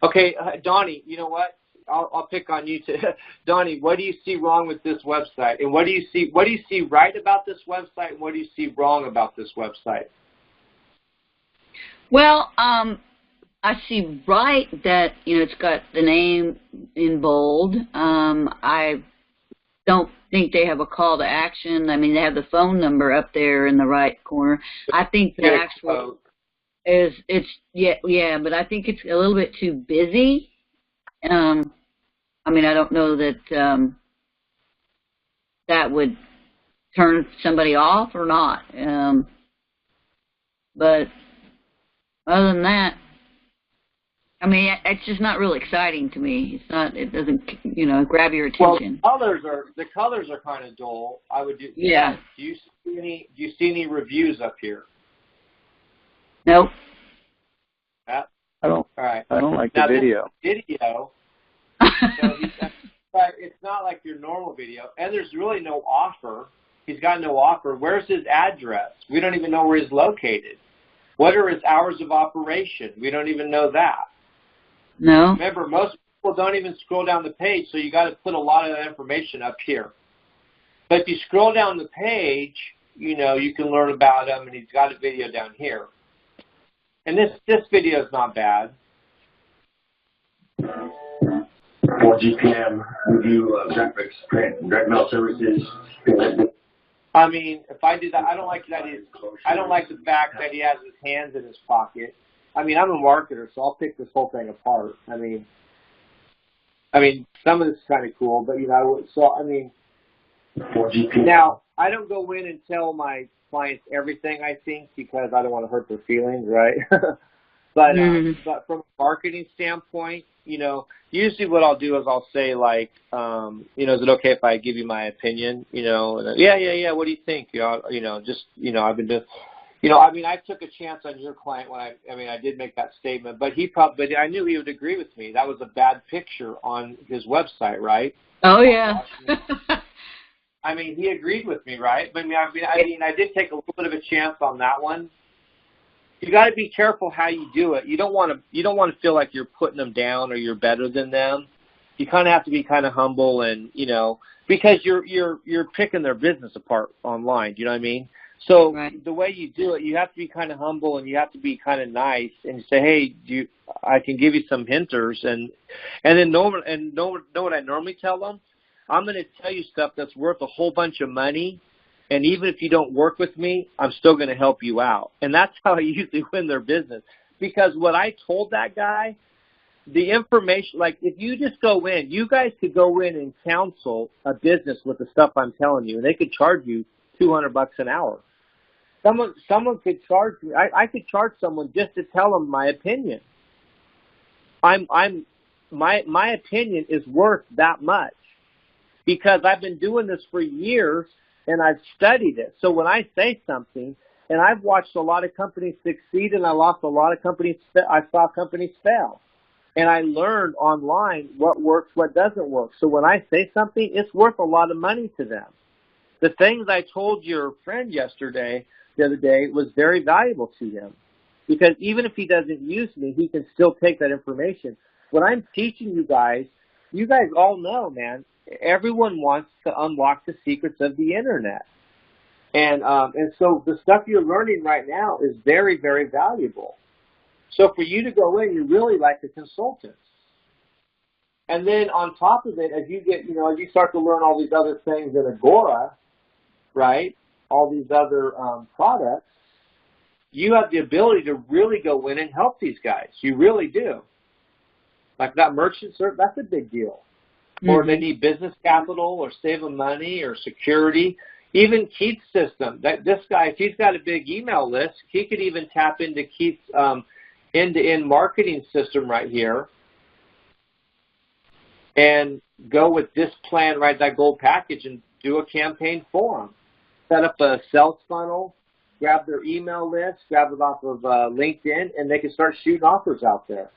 S1: Okay, Donnie, you know what? I'll pick on you too. Donnie, what do you see wrong with this website? And what do you see right about this website, and what do you see wrong about this website?
S2: Well, I see right that, it's got the name in bold. I don't think they have a call to action. I mean, they have the phone number up there in the right corner. I think the actual yeah, but I think it's a little bit too busy. I mean, I don't know that that would turn somebody off or not. But other than that, I mean, it's just not really exciting to me. It's not. It doesn't, grab your attention.
S1: Well, the colors are kind of dull. I would do.
S2: Yeah.
S1: Do you see any reviews up here?
S2: Nope.
S3: I don't.
S1: All right.
S3: I don't like
S1: now,
S3: the video.
S1: Video. But it's not like your normal video, and there's really no offer. He's got no offer. Where's his address? We don't even know where he's located. What are his hours of operation? We don't even know that.
S2: No.
S1: Remember, most people don't even scroll down the page, so you got to put a lot of that information up here. But if you scroll down the page, you can learn about him, and he's got a video down here. And this video is not bad.
S7: 4 GPM review of graphics, print, direct mail services.
S1: I mean, if I did that, I don't like the fact that he has his hands in his pocket. I mean, I'm a marketer, so I'll pick this whole thing apart. I mean, some of this is kind of cool, but now I don't go in and tell my clients everything I think because I don't want to hurt their feelings, right? But from a marketing standpoint, usually what I'll do is I'll say like, is it okay if I give you my opinion? Yeah. What do you think? I've been doing, I took a chance on your client when I did make that statement, but but I knew he would agree with me. That was a bad picture on his website, right?
S2: Oh yeah.
S1: I mean, he agreed with me, right? But I did take a little bit of a chance on that one. You got to be careful how you do it. You don't want to feel like you're putting them down or you're better than them. You kind of have to be kind of humble and because you're picking their business apart online. Do you know what I mean? So The way you do it, you have to be kind of humble and you have to be kind of nice and say, hey, I can give you some hinters and then know what I normally tell them. I'm going to tell you stuff that's worth a whole bunch of money. And even if you don't work with me, I'm still going to help you out. And that's how I usually win their business. Because what I told that guy, the information, like if you just go in, you guys could go in and counsel a business with the stuff I'm telling you, and they could charge you $200 an hour. Someone could charge me. I could charge someone just to tell them my opinion. My opinion is worth that much because I've been doing this for years. And I've studied it. So when I say something, and I've watched a lot of companies succeed, and I saw companies fail. And I learned online what works, what doesn't work. So when I say something, it's worth a lot of money to them. The things I told your friend the other day, was very valuable to him. Because even if he doesn't use me, he can still take that information. What I'm teaching you guys all know, man, everyone wants to unlock the secrets of the internet. And so the stuff you're learning right now is very, very valuable. So for you to go in, you're really like a consultant. And then on top of it, as you start to learn all these other things in Agora, right, all these other products, you have the ability to really go in and help these guys. You really do. Like that merchant service, that's a big deal. Or they need business capital or save them money or security. Even Keith's system, this guy, if he's got a big email list, he could even tap into Keith's end-to-end marketing system right here. and go with this plan, right, that gold package, and do a campaign for them. Set up a sales funnel, grab their email list, grab it off of LinkedIn, and they can start shooting offers out there.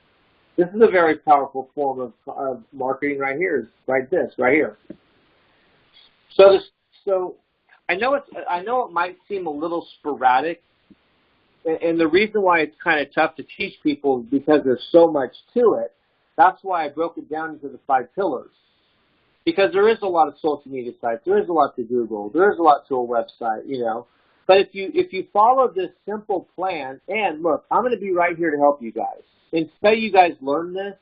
S1: This is a very powerful form of marketing right here, right here. So I know it might seem a little sporadic, and the reason why it's kind of tough to teach people is because there's so much to it. That's why I broke it down into the 5 pillars. Because there is a lot of social media sites, there is a lot to Google, there is a lot to a website, you know. But if you follow this simple plan, and look, I'm going to be right here to help you guys. Until you guys learn this,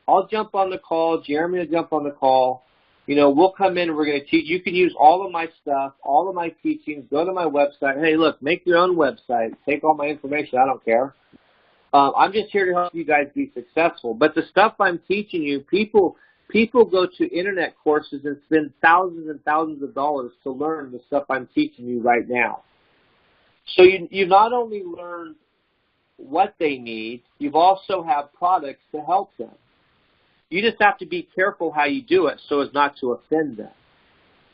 S1: I'll jump on the call, Jeremy will jump on the call. You know, we'll come in and we're going to teach. You can use all of my stuff, all of my teachings, go to my website. Hey, look, make your own website. Take all my information. I don't care. I'm just here to help you guys be successful. But the stuff I'm teaching you, people go to internet courses and spend thousands and thousands of dollars to learn the stuff I'm teaching you right now. So you not only learn what they need, you've also have products to help them. You just have to be careful how you do it so as not to offend them.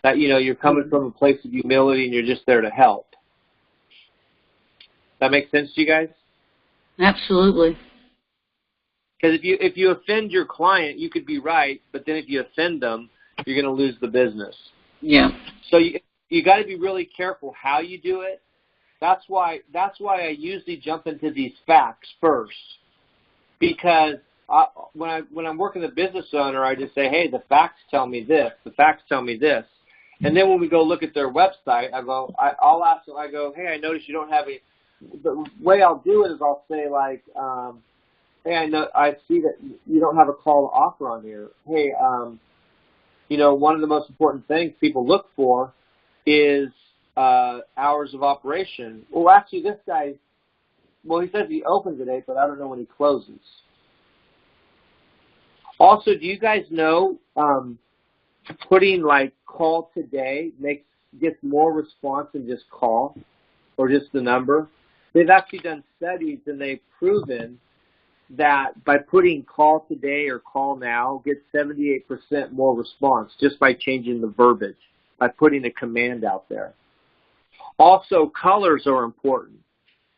S1: That, you know, you're coming from a place of humility and you're just there to help. That make sense to you guys?
S2: Absolutely.
S1: Because if you offend your client, you could be right, but then if you offend them, you're going to lose the business.
S2: Yeah. So
S1: you got to be really careful how you do it. That's why I usually jump into these facts first, because when I'm working as a business owner, I just say, hey, the facts tell me this. The facts tell me this. And then when we go look at their website, I'll ask them. I go, hey, I noticed you don't have any. The way I'll do it is I'll say like, hey, I see that you don't have a call to offer on here. Hey, you know, one of the most important things people look for is hours of operation. Well, actually, this guy, he says he opens at 8, but I don't know when he closes. Also, do you guys know putting like call today gets more response than just call or just the number? They've actually done studies and they've proven that by putting call today or call now gets 78% more response just by changing the verbiage, by putting a command out there. Also, colors are important.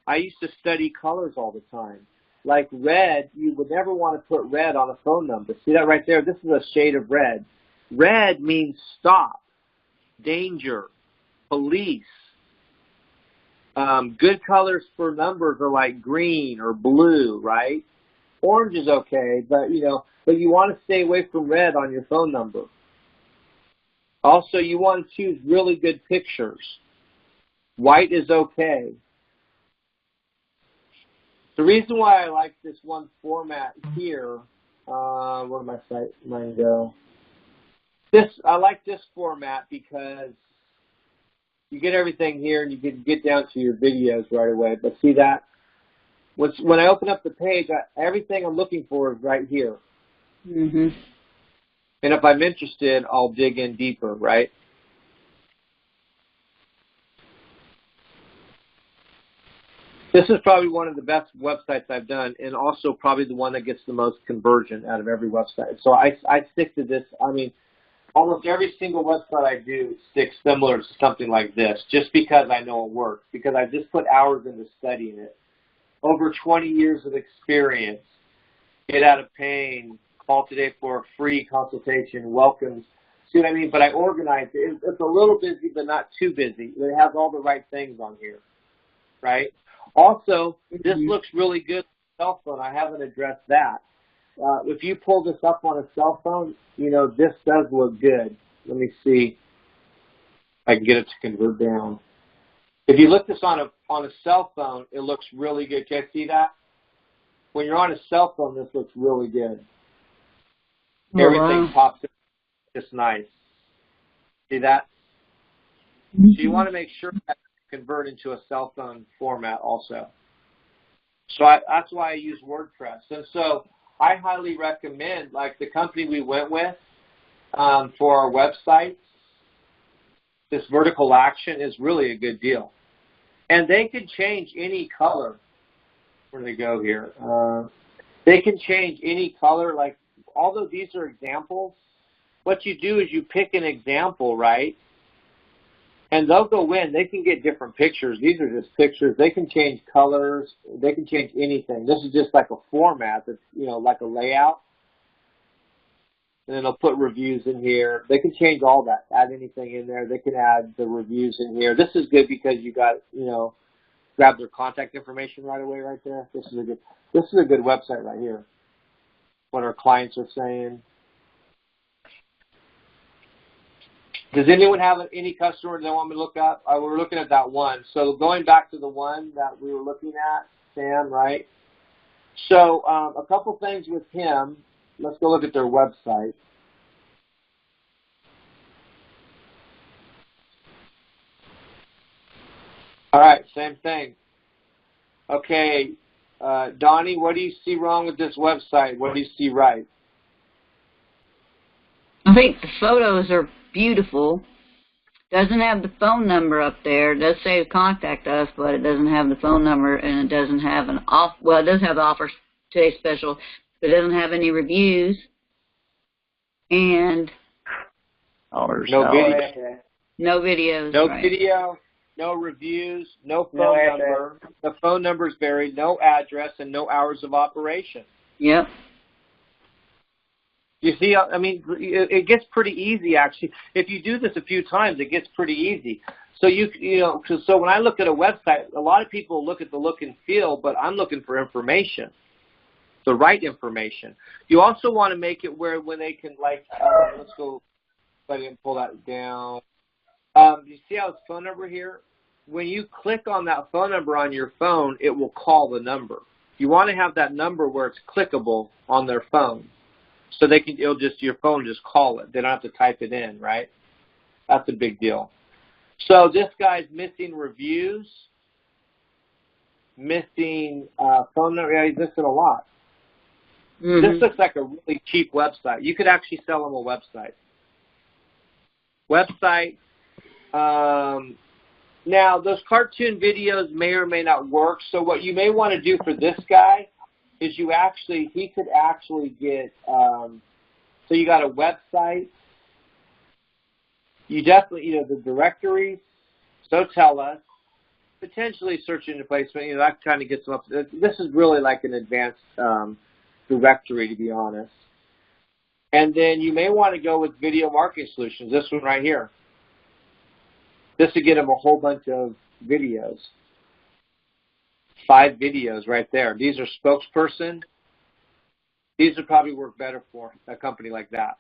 S1: I used to study colors all the time. Like red, you would never want to put red on a phone number. See that right there? This is a shade of red. Red means stop, danger, police. Good colors for numbers are like green or blue, right? Orange is okay, but you want to stay away from red on your phone number. Also, you want to choose really good pictures. White is okay. The reason why I like this one format here, where did my site mine go? I like this format because you get everything here and you can get down to your videos right away. But see that? When I open up the page, everything I'm looking for is right here.
S2: Mm-hmm.
S1: And if I'm interested, I'll dig in deeper, right? This is probably one of the best websites I've done, and also probably the one that gets the most conversion out of every website. So I stick to this. I mean, almost every single website I do sticks similar to something like this, just because I know it works, because I just put hours into studying it. Over 20 years of experience. Get out of pain. Call today for a free consultation. Welcomes. See what I mean? But I organize it. It's a little busy, but not too busy. It has all the right things on here, right? Also, this looks really good on a cell phone. I haven't addressed that. If you pull this up on a cell phone, this does look good. Let me see. I can get it to convert down. If you look this on a cell phone, it looks really good. Can you see that? When you're on a cell phone, this looks really good. Everything pops in just nice. See that? So you want to make sure that you convert into a cell phone format also. So that's why I use WordPress. And so I highly recommend, like the company we went with for our website, this vertical action is really a good deal. And they can change any color. Where do they go here? They can change any color. Like although these are examples, what you do is you pick an example, right? And they'll go in. They can get different pictures. These are just pictures. They can change colors. They can change anything. This is just like a format that's, like a layout. And then they'll put reviews in here. They can change all that, add anything in there. They can add the reviews in here. This is good because you got, grab their contact information right away right there. This is a good website right here. What our clients are saying. Does anyone have any customer they want me to look at? We're looking at that one. So going back to the one that we were looking at, Sam, right? So a couple things with him. Let's go look at their website. All right, same thing. Okay, Donnie, what do you see wrong with this website? What do you see right?
S2: I think the photos are beautiful. Doesn't have the phone number up there. It does say contact us, but it doesn't have the phone number, and it doesn't have an off. Well, it does have the offer today special, but it doesn't have any reviews. And
S1: no video.
S2: No videos.
S1: No
S2: right.
S1: video. No reviews. No phone number. The phone number is buried. No address and no hours of operation.
S2: Yep.
S1: You see, I mean, it gets pretty easy, actually. If you do this a few times, it gets pretty easy. So, so when I look at a website, a lot of people look at the look and feel, but I'm looking for information, the right information. You also want to make it where when they can, let's go, if I didn't pull that down. You see how it's phone number here? When you click on that phone number on your phone, it will call the number. You want to have that number where it's clickable on their phone. So your phone just call it. They don't have to type it in, right? That's a big deal. So this guy's missing reviews, missing phone number. Yeah, he's missing a lot. Mm-hmm. This looks like a really cheap website. You could actually sell them a website. Now, those cartoon videos may or may not work. So what you may want to do for this guy is he could actually get, so you got a website, you definitely, the directories, so tell us, potentially search engine placement, that kind of gets them up. This is really like an advanced directory, to be honest. And then you may want to go with video marketing solutions, this one right here. This would get them a whole bunch of videos. 5 videos right there. These are spokesperson. These would probably work better for a company like that.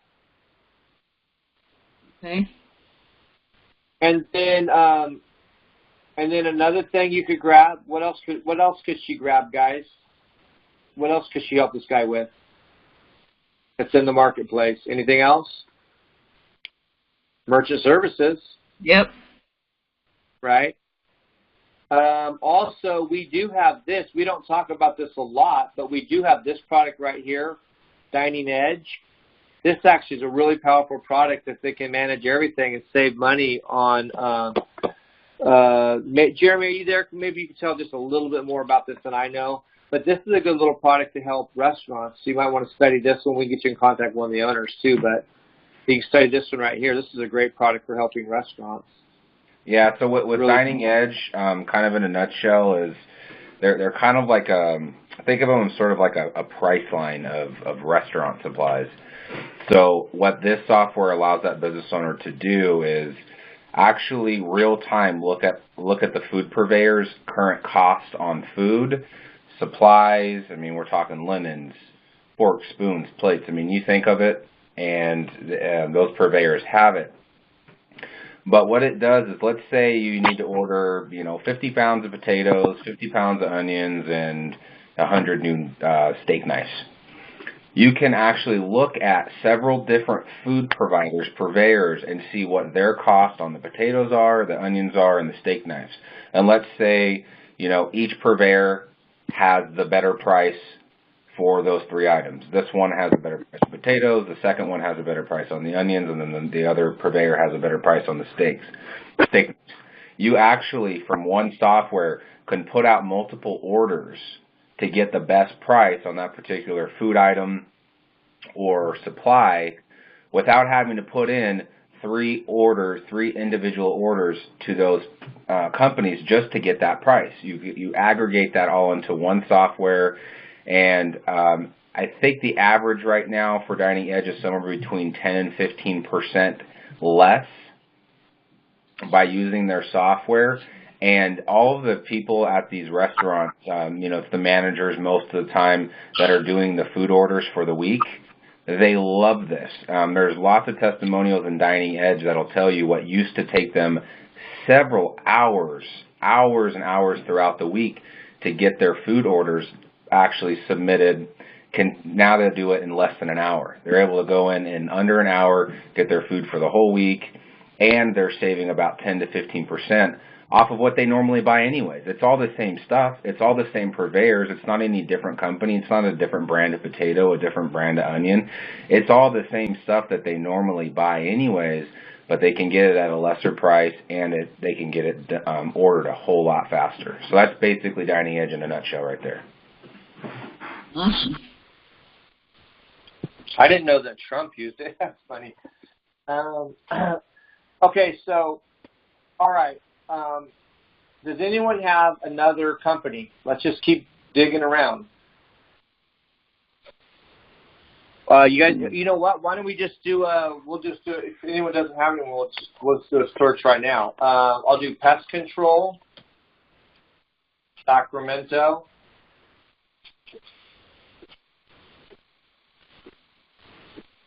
S2: Okay.
S1: And then another thing you could grab. What else could she grab, guys? What else could she help this guy with? That's in the marketplace. Anything else? Merchant services.
S2: Yep.
S1: Right. Also, we do have this. We don't talk about this a lot, but we do have this product right here, Dining Edge. This actually is a really powerful product that they can manage everything and save money on. Jeremy, are you there? Maybe you can tell just a little bit more about this than I know. But this is a good little product to help restaurants. So you might want to study this one. We can get you in contact with one of the owners too. But you can study this one right here. This is a great product for helping restaurants.
S8: Yeah, so with really Dining Edge, kind of in a nutshell, is they're kind of like think of them as sort of like a price line of restaurant supplies. So what this software allows that business owner to do is actually real time look at the food purveyor's current cost on food, supplies. I mean, we're talking linens, forks, spoons, plates. I mean, you think of it, and those purveyors have it. But what it does is, let's say you need to order, 50 pounds of potatoes, 50 pounds of onions, and 100 new steak knives. You can actually look at several different food providers, purveyors, and see what their cost on the potatoes are, the onions are, and the steak knives. And let's say, each purveyor has the better price for those 3 items. This one has a better price on potatoes, the second one has a better price on the onions, and then the other purveyor has a better price on the steaks. You actually, from one software, can put out multiple orders to get the best price on that particular food item, or supply without having to put in three individual orders to those companies just to get that price. You aggregate that all into one software, and I think the average right now for Dining Edge is somewhere between 10 and 15% less by using their software. And all of the people at these restaurants, it's the managers most of the time that are doing the food orders for the week. They love this. There's lots of testimonials in Dining Edge that'll tell you what used to take them several hours and hours throughout the week to get their food orders actually submitted. Now they'll do it in less than an hour. They're able to go in under an hour, get their food for the whole week, and they're saving about 10 to 15% off of what they normally buy anyways. It's all the same stuff. It's all the same purveyors. It's not any different company. It's not a different brand of potato, a different brand of onion. It's all the same stuff that they normally buy anyways, but they can get it at a lesser price, and they can get it ordered a whole lot faster. So that's basically Dining Edge in a nutshell right there.
S2: Awesome.
S1: I didn't know that Trump used it. That's funny. Okay, so, all right. Does anyone have another company? Let's just keep digging around. You guys, you know what? Why don't we just do we'll just do it. If anyone doesn't have anyone, let's do a search right now. I'll do pest control, Sacramento.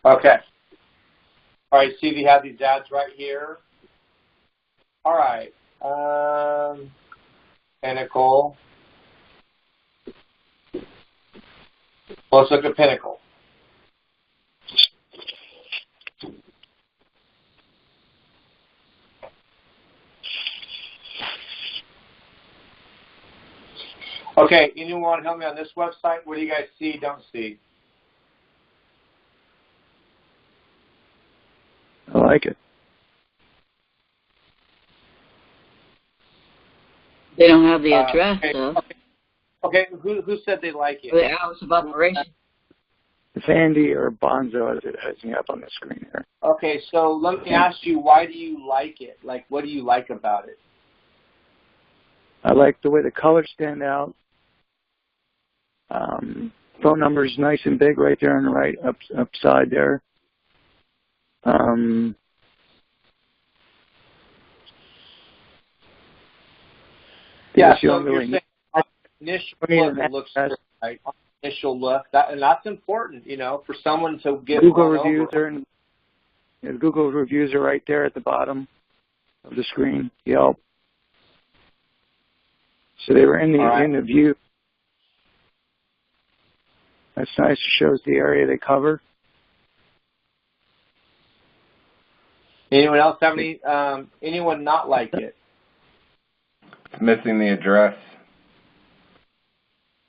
S1: Okay. All right, see if you have these ads right here. All right. Pinnacle. Let's look at Pinnacle. Okay, anyone want to help me on this website? What do you guys see, don't see?
S3: I like it.
S2: They don't have the address, though.
S1: Okay. Who said they like it?
S2: The hours of operation.
S3: If Andy or Bonzo has me up on the screen here.
S1: Okay, so let me ask you, why do you like it? Like, what do you like about it?
S3: I like the way the colors stand out. Phone number is nice and big right there on the right upside there.
S1: Yeah, so you're saying initial look, it looks good, right? Initial look, and that's important, for someone to get
S3: Google reviews Google reviews are right there at the bottom of the screen. Yelp. So they were in the view. That's nice. It shows the area they cover.
S1: Anyone else have anyone not like it?
S8: It's missing the address.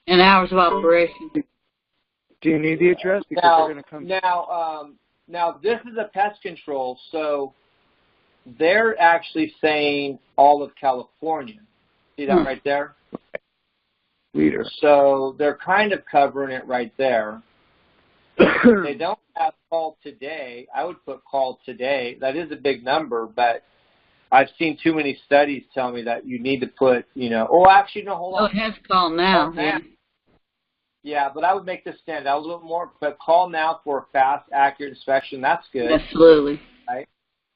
S2: And hours of operation.
S3: Do you need the address? Because they're going to come.
S1: Now, this is a pest control, so they're actually saying all of California. See that right there?
S3: Leader.
S1: So they're kind of covering it right there. They don't have call today. I would put call today. That is a big number, but I've seen too many studies tell me that you need to put, actually, no, hold on.
S2: Oh, it has call now.
S1: Yeah, but I would make this stand out a little more. But call now for a fast, accurate inspection. That's good.
S2: Absolutely.
S1: Right?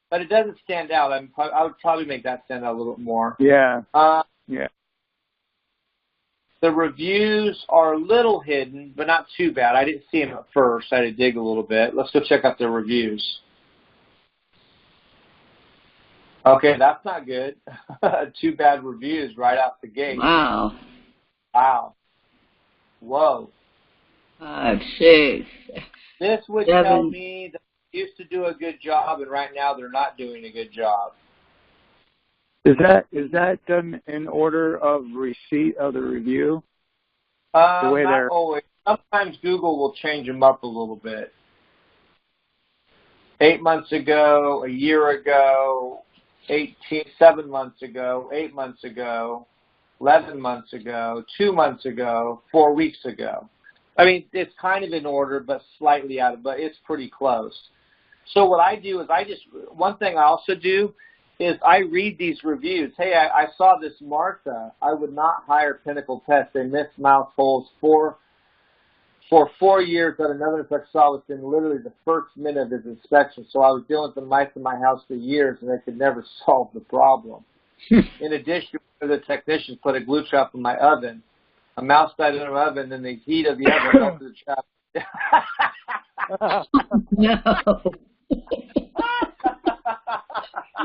S1: But it doesn't stand out. I would probably make that stand out a little bit more.
S3: Yeah. Yeah.
S1: The reviews are a little hidden, but not too bad. I didn't see them at first. I had to dig a little bit. Let's go check out the reviews. Okay, that's not good. 2 bad reviews right out the gate.
S2: Wow.
S1: Whoa.
S2: 5, 6.
S1: This would
S2: 7.
S1: tell me that they used to do a good job, and right now they're not doing a good job.
S3: Is that done in order of receipt of the review? The way
S1: not always. Sometimes Google will change them up a little bit. 8 months ago, a year ago, 7 months ago, 8 months ago, 11 months ago, 2 months ago, 4 weeks ago. I mean, it's kind of in order, but slightly out of, but it's pretty close. So what I do is one thing I also do is I read these reviews. Hey, I saw this Martha. I would not hire Pinnacle Pest. They missed mouse holes for 4 years that another inspector saw within literally the first minute of his inspection. So I was dealing with the mice in my house for years, and they could never solve the problem. In addition, the technicians put a glue trap in my oven. A mouse died in the oven, and the heat of the oven melted the trap.
S2: No.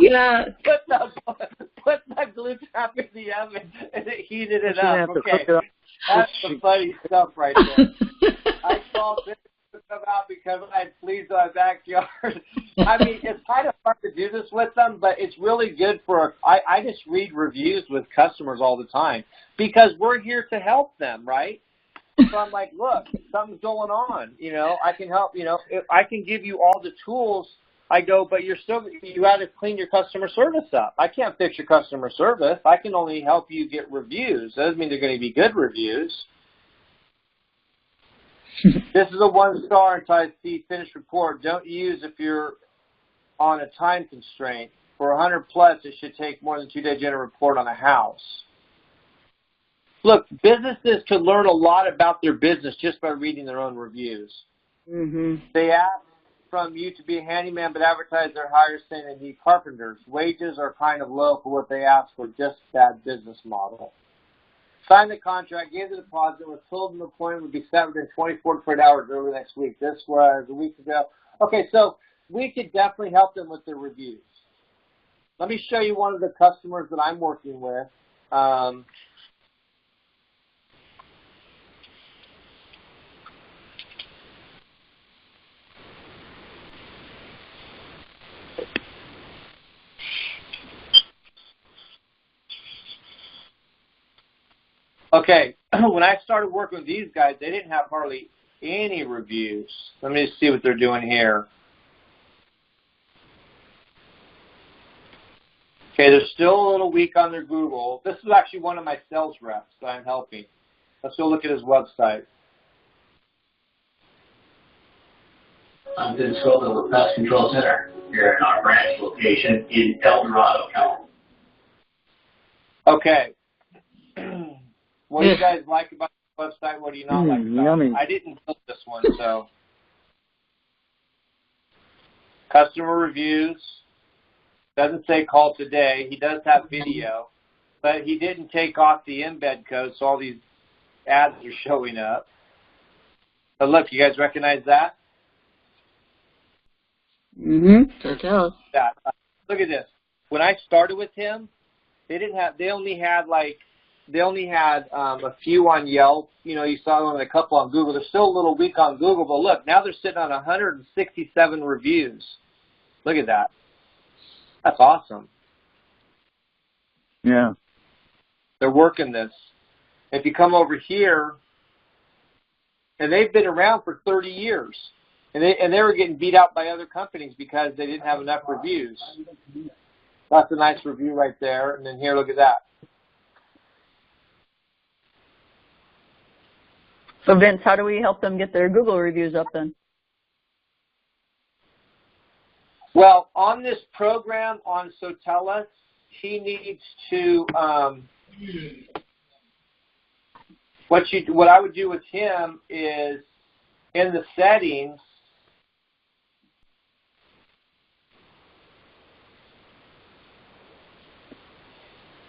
S2: Yeah.
S1: Put the glue trap in the oven, and it heated it up. Okay. That's the funny stuff right there. I called this to come out because I had fleas in my backyard. I mean, it's kind of hard to do this with them, but it's really good I just read reviews with customers all the time because we're here to help them, right? So I'm like, look, something's going on. You know, I can help. You know, if I can give you all the tools. I go, but you got to clean your customer service up. I can't fix your customer service. I can only help you get reviews. That doesn't mean they're going to be good reviews. This is a 1-star until I see finished report. Don't use if you're on a time constraint. For 100 plus, it should take more than 2 days to generate a report on a house. Look, businesses can learn a lot about their business just by reading their own reviews.
S6: Mm-hmm.
S1: They ask from you to be a handyman, but advertise their hires saying they need carpenters. Wages are kind of low for what they ask for, just bad business model. Signed the contract, gave the deposit, was told an appointment would be set within 24 to 48 hours early next week. This was a week ago. Okay, so we could definitely help them with their reviews. Let me show you one of the customers that I'm working with. Okay, when I started working with these guys, they didn't have hardly any reviews. Let me just see what they're doing here. Okay, they're still a little weak on their Google. This is actually one of my sales reps that I'm helping. Let's go look at his website.
S7: I'm Vince Scoville with Pest Control Center here in our branch location in El Dorado, California.
S1: Okay. What do you guys like about the website? What do you not like about
S3: yummy.
S1: it? I didn't build this one, so. Customer reviews. Doesn't say call today. He does have video, but he didn't take off the embed code, so all these ads are showing up. But look, you guys recognize that?
S2: Mm-hmm. So tell us.
S1: Look at this. When I started with him, they only had a few on Yelp. You know, you saw them a couple on Google. They're still a little weak on Google, but look, now they're sitting on 167 reviews. Look at that. That's awesome.
S3: Yeah.
S1: They're working this. If you come over here, and they've been around for 30 years, and they were getting beat out by other companies because they didn't have enough reviews. That's a nice review right there. And then here, look at that.
S6: So, Vince, how do we help them get their Google reviews up then?
S1: Well, on this program on Sotellus, he needs to what I would do with him is in the settings,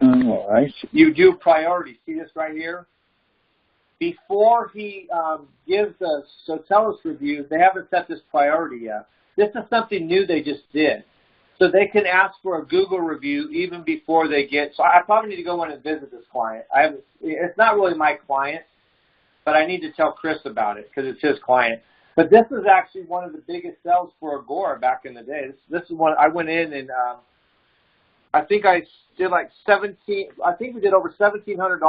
S3: I see.
S1: you do priority. See this right here? Before he gives us Sotellus reviews, they haven't set this priority yet. This is something new they just did. So they can ask for a Google review even before they get, so I probably need to go in and visit this client. It's not really my client, but I need to tell Chris about it because it's his client. But this is actually one of the biggest sales for Agora back in the day. This is one I went in and I think I did like I think we did over $1,700.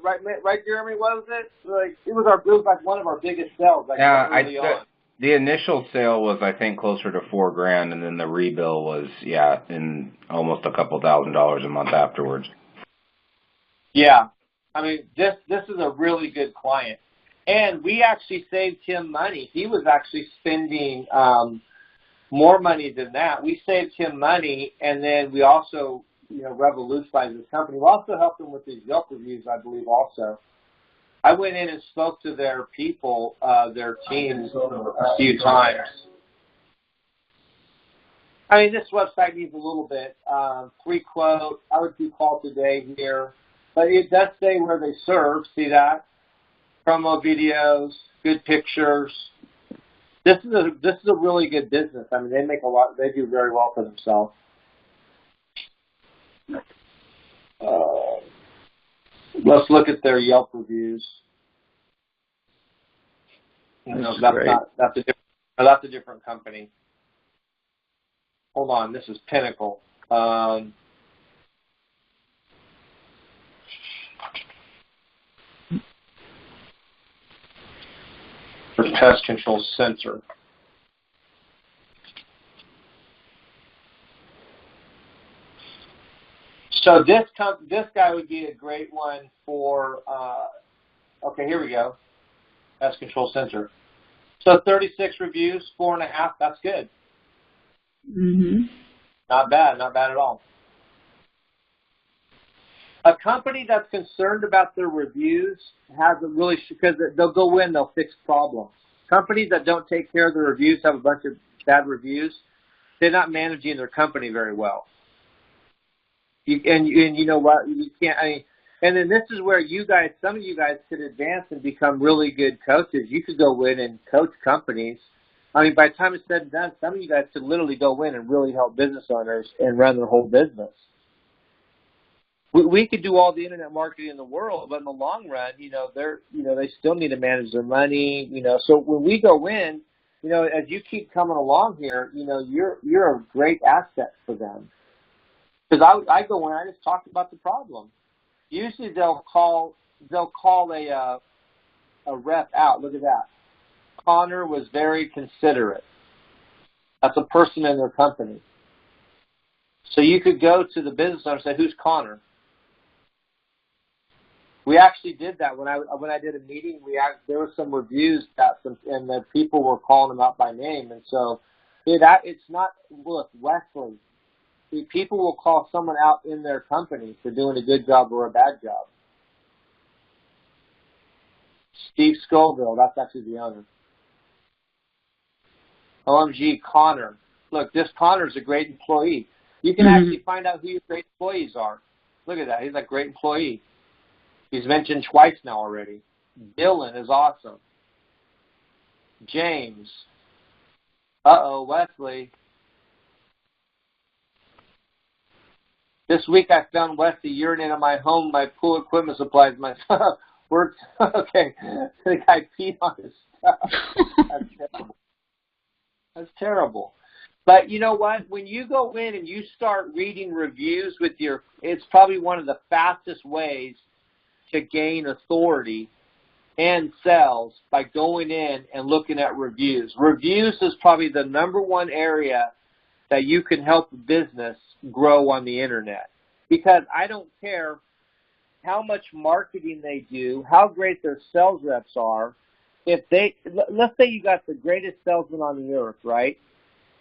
S1: Right, Jeremy? What was it? Like it was like one of our biggest sales. Like early on.
S8: The initial sale was, I think, closer to $4,000, and then the rebill was, in almost a couple $1,000s a month afterwards.
S1: Yeah, I mean, this is a really good client. And we actually saved him money. He was actually spending more money than that. We saved him money, and then we also, revolutionized his company. We also helped him with his Yelp reviews, I believe, also. I went in and spoke to their people, their teams, a few times. I mean, this website needs a little bit. Free quote. I would do call today here. But it does say where they serve. See that? Promo videos, good pictures. This is a really good business. I mean, they make a lot. They do very well for themselves. Let's look at their Yelp reviews. That's a different company. Hold on, this is Pinnacle. For Pest Control Center. So this guy would be a great one for. Okay, here we go. Pest Control Center. So 36 reviews, 4.5. That's good.
S2: Mhm.
S1: Not bad at all. A company that's concerned about their reviews has a really, because they'll go in, they'll fix problems. Companies that don't take care of their reviews, have a bunch of bad reviews, they're not managing their company very well. And you know what? You can't. And then this is where some of you guys could advance and become really good coaches. You could go in and coach companies. I mean, by the time it's said and done, some of you guys could literally go in and really help business owners and run their whole business. We could do all the internet marketing in the world, but in the long run, they still need to manage their money. So when we go in, as you keep coming along here, you're a great asset for them. Because I go in, I just talk about the problem. Usually they'll call a rep out. Look at that. Connor was very considerate. That's a person in their company. So you could go to the business owner and say, "Who's Connor?" We actually did that when I did a meeting. There were some reviews and the people were calling them out by name, and so it's not. Look, Wesley. People will call someone out in their company for doing a good job or a bad job. Steve Scoville, that's actually the owner. OMG, Connor. Look, this Connor's a great employee. You can actually find out who your great employees are. Look at that. He's a great employee. He's mentioned twice now already. Dylan is awesome. James. Wesley. This week I found Wesley urinating in my home, my pool equipment supplies, my stuff. Okay. The guy peed on his stuff. That's terrible. That's terrible. But you know what? When you go in and you start reading reviews it's probably one of the fastest ways to gain authority and sales by going in and looking at reviews. Reviews is probably the number one area that you can help a business grow on the internet. Because I don't care how much marketing they do, how great their sales reps are. Let's say you got the greatest salesman on the earth, right?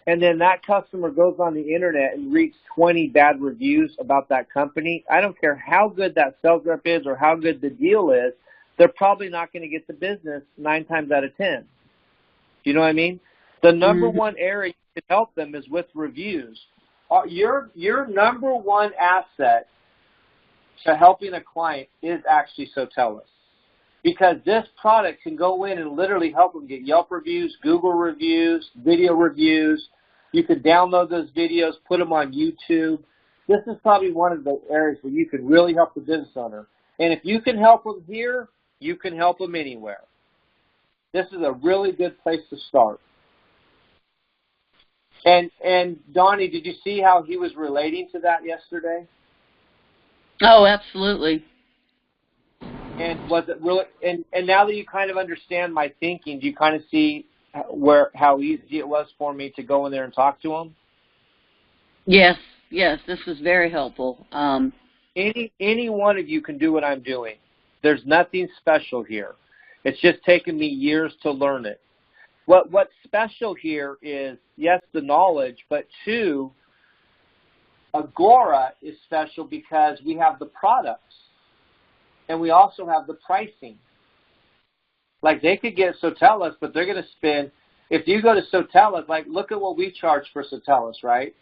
S1: And then that customer goes on the internet and reads 20 bad reviews about that company. I don't care how good that sales rep is or how good the deal is, they're probably not going to get the business 9 times out of 10. Do you know what I mean? The number one area you can help them is with reviews. Your number one asset to helping a client is actually Sotellus. Because this product can go in and literally help them get Yelp reviews, Google reviews, video reviews. You could download those videos, put them on YouTube. This is probably one of the areas where you can really help the business owner. And if you can help them here, you can help them anywhere. This is a really good place to start. And Donnie, did you see how he was relating to that yesterday?
S2: Oh, absolutely.
S1: And was it really? And now that you kind of understand my thinking, do you kind of see how easy it was for me to go in there and talk to him?
S2: Yes, this was very helpful.
S1: Any one of you can do what I'm doing. There's nothing special here. It's just taken me years to learn it. What's special here is, yes, the knowledge, but two, Agora is special because we have the products and we also have the pricing. Like they could get Sotellus, but they're going to spend, if you go to Sotellus, like look at what we charge for Sotellus, right?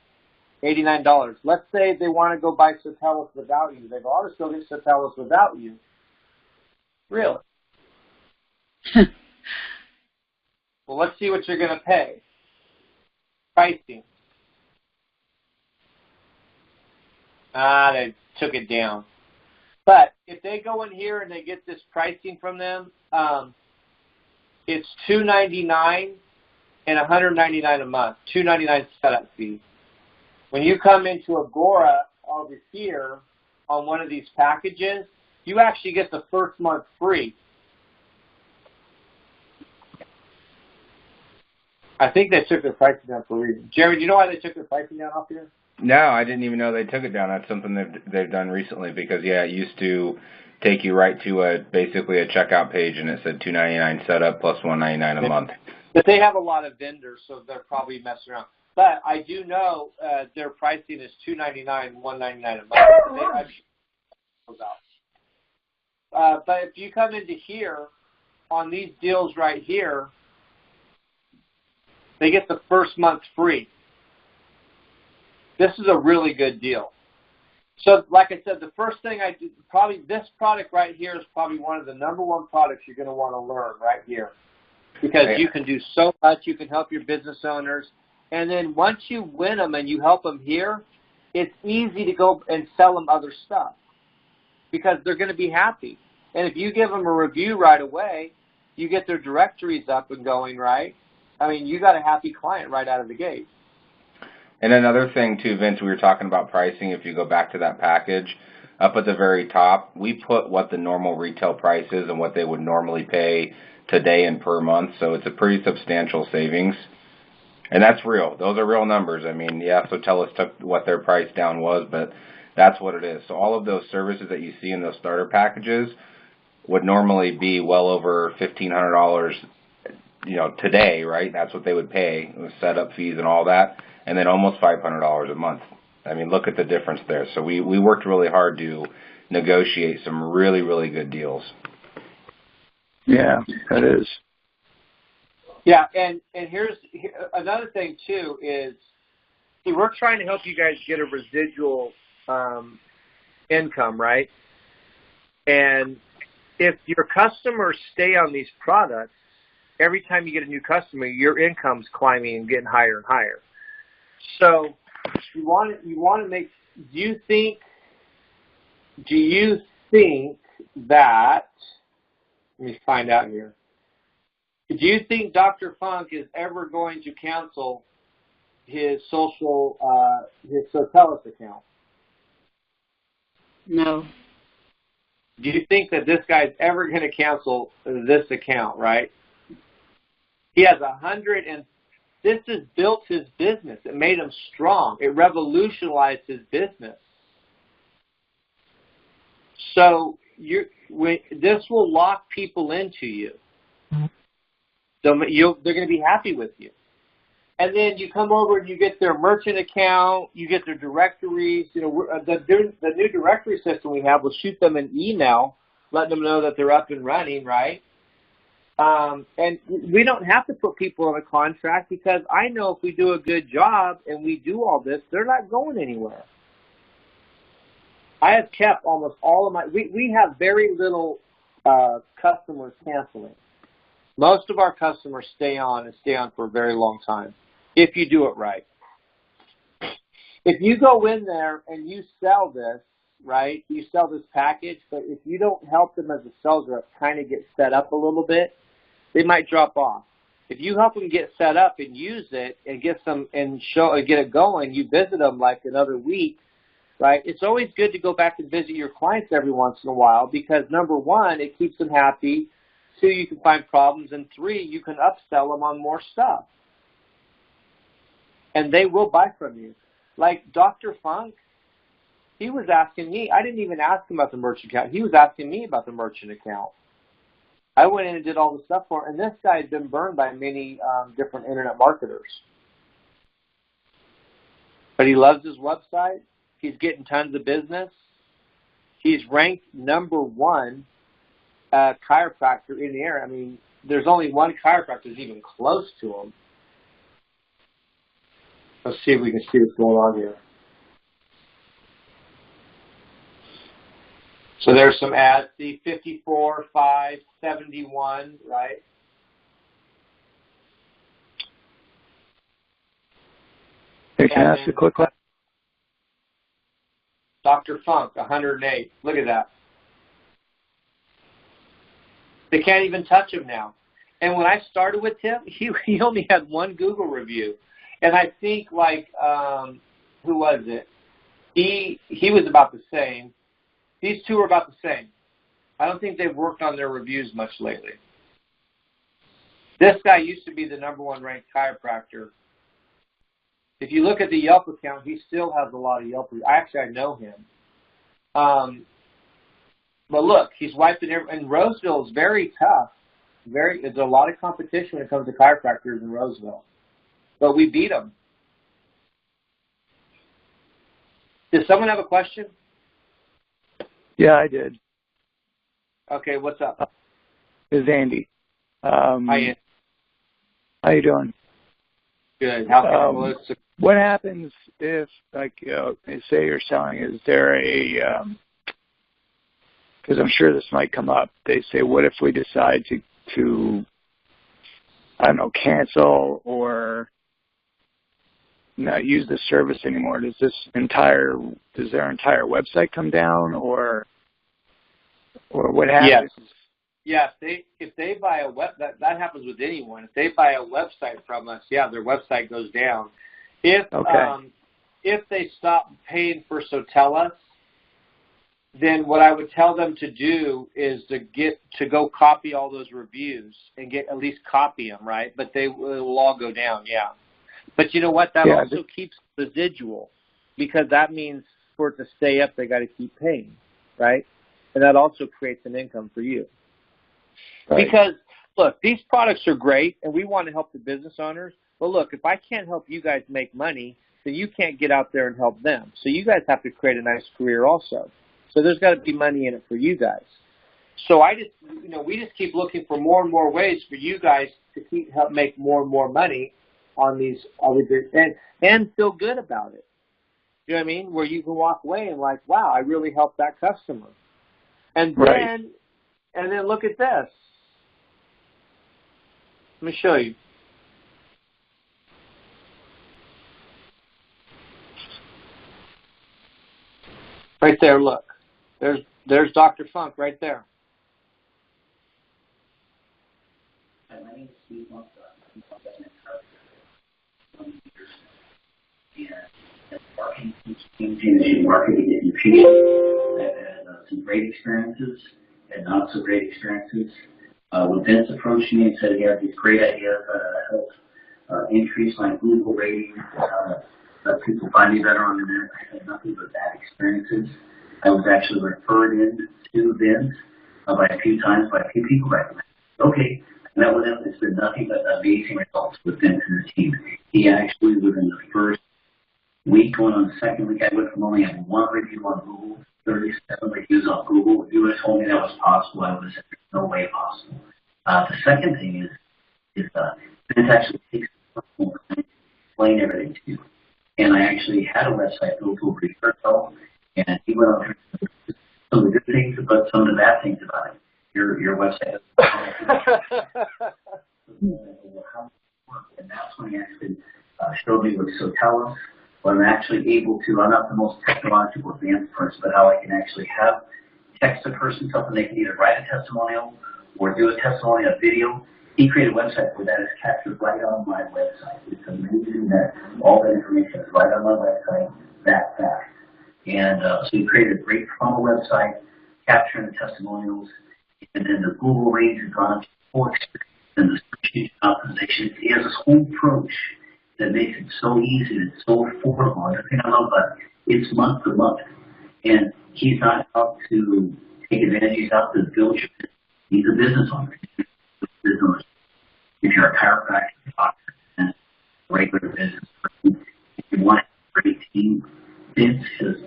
S1: $89. Let's say they want to go buy Sotellus without you. They've always go get Sotellus without you. Really? Well, let's see what you're going to pay. Pricing. They took it down. But if they go in here and they get this pricing from them, it's $299 and $199 a month. $299 setup fee. When you come into Agora over here on one of these packages, you actually get the first month free. I think they took their pricing down for a reason. Jerry, do you know why they took their pricing down off here?
S8: No, I didn't even know they took it down. That's something they've done recently because, yeah, it used to take you right to basically a checkout page, and it said $299 setup plus $199 a month.
S1: But they have a lot of vendors, so they're probably messing around. But I do know their pricing is $299 and $199 a month. But if you come into here, on these deals right here, they get the first month free. This is a really good deal. So, like I said, the first thing I do, probably this product right here is probably one of the number one products you're going to want to learn right here. Because you can do so much. You can help your business owners. And then once you win them and you help them here, it's easy to go and sell them other stuff because they're going to be happy. And if you give them a review right away, you get their directories up and going, right? I mean, you got a happy client right out of the gate.
S8: And another thing, too, Vince, we were talking about pricing. If you go back to that package, up at the very top, we put what the normal retail price is and what they would normally pay today and per month. So it's a pretty substantial savings. And that's real. Those are real numbers. I mean, yeah, Sotellus took what their price down was, but that's what it is. So all of those services that you see in those starter packages would normally be well over $1,500, today, right? That's what they would pay, with setup fees and all that, and then almost $500 a month. I mean, look at the difference there. So we worked really hard to negotiate some really, really good deals.
S3: Yeah, that is.
S1: Yeah, and here's another thing, too, is we're trying to help you guys get a residual income, right? And if your customers stay on these products, every time you get a new customer, your income's climbing and getting higher and higher. So you want to make. Do you think that? Let me find out here. Do you think Dr. Funk is ever going to cancel his his Sotellus account?
S2: No.
S1: Do you think that this guy's ever going to cancel this account, right? He has 100, and this has built his business. It made him strong. It revolutionized his business. So this will lock people into you. So they're going to be happy with you. And then you come over and you get their merchant account, you get their directories. The new directory system we have will shoot them an email, letting them know that they're up and running, right? And we don't have to put people on a contract because I know if we do a good job and we do all this, they're not going anywhere. I have kept almost all of my, we have very little customers canceling. Most of our customers stay on for a very long time if you do it right. If you go in there and you sell this, right, you sell this package, but if you don't help them as a sales rep kind of get set up a little bit, they might drop off. If you help them get set up and use it and get it going, you visit them like another week, right? It's always good to go back and visit your clients every once in a while because, number one, it keeps them happy. 2, you can find problems. And 3, you can upsell them on more stuff. And they will buy from you. Like Dr. Funk, he was asking me. I didn't even ask him about the merchant account. He was asking me about the merchant account. I went in and did all the stuff for him, and this guy had been burned by many different internet marketers. But he loves his website. He's getting tons of business. He's ranked #1 chiropractor in the area. I mean, there's only one chiropractor that's even close to him. Let's see if we can see what's going on here. So there's some ads. See, 54, 5, 71, right?
S3: Hey, can I ask a quick question?
S1: Dr. Funk, 108. Look at that. They can't even touch him now. And when I started with him, he only had one Google review. And I think, like, who was it? He was about the same. These two are about the same. I don't think they've worked on their reviews much lately. This guy used to be the #1 ranked chiropractor. If you look at the Yelp account, he still has a lot of Yelp reviews. I know him. But look, he's wiping everything. And Roseville is very tough. There's a lot of competition when it comes to chiropractors in Roseville. But we beat them. Does someone have a question?
S3: Yeah, I did.
S1: Okay, what's up?
S3: This is Andy.
S1: Hi, Andy.
S3: How you doing?
S1: Good. How
S3: what happens if, like, say you're selling? Is there a? Because I'm sure this might come up. They say, what if we decide to I don't know, cancel or not use the service anymore? Does their entire website come down, or what happens?
S1: Yes. If they buy a that happens with anyone. If they buy a website from us, their website goes down. If they stop paying for Sotellus, then what I would tell them to do is to go copy all those reviews and at least copy them, right? But it will all go down, yeah. But you know what? That also keeps residual, because that means for it to stay up, they got to keep paying, right? And that also creates an income for you. Right. Because, look, these products are great, and we want to help the business owners. But, look, if I can't help you guys make money, then you can't get out there and help them. So you guys have to create a nice career also. So there's got to be money in it for you guys. So we just keep looking for more and more ways for you guys to help make more and more money on these, and feel good about it. You know what I mean? Where you can walk away and like, wow, I really helped that customer. And then look at this. Let me show you. Right there, look. There's Dr. Funk right there.
S7: My name is Steve Funk. And marketing keeps changing. Marketing education. I've had some great experiences and not so great experiences. When Vince approached me and said he had these great ideas to help increase my Google rating, let people find me better on the net, I had nothing but bad experiences. I was actually referred in to Vince by a few times by a few people. Okay, I met with him. It's been nothing but amazing results with Vince and his team. He actually, within the first week, going on the second week, I went from only having 1 review on Google, 37 reviews on Google. If you would have told me that was possible, I would have said there's no way possible. The second thing is Vince actually takes the personal time to explain everything to you. And I actually had a website built over a year ago, and he went over some of the good things, but some of the bad things about it. Your website and that's when he actually showed me with Sotellus, where I'm actually able to, I'm not the most technological advanced person, but how I can actually text a person something they can either write a testimonial or do a testimonial video. He created a website where that is captured right on my website. It's amazing that all that information is right on my website that fast. And so he created a great funnel website capturing the testimonials. And then the Google range has gone up to 4 and the search engine optimization. He has this whole approach that makes it so easy and so affordable. And the thing I love about it, it's month to month. And he's not out to take advantage. He's out to build your business. He's a business owner. If you're a chiropractor, doctor, and a regular business person, if you want a great team, Vince has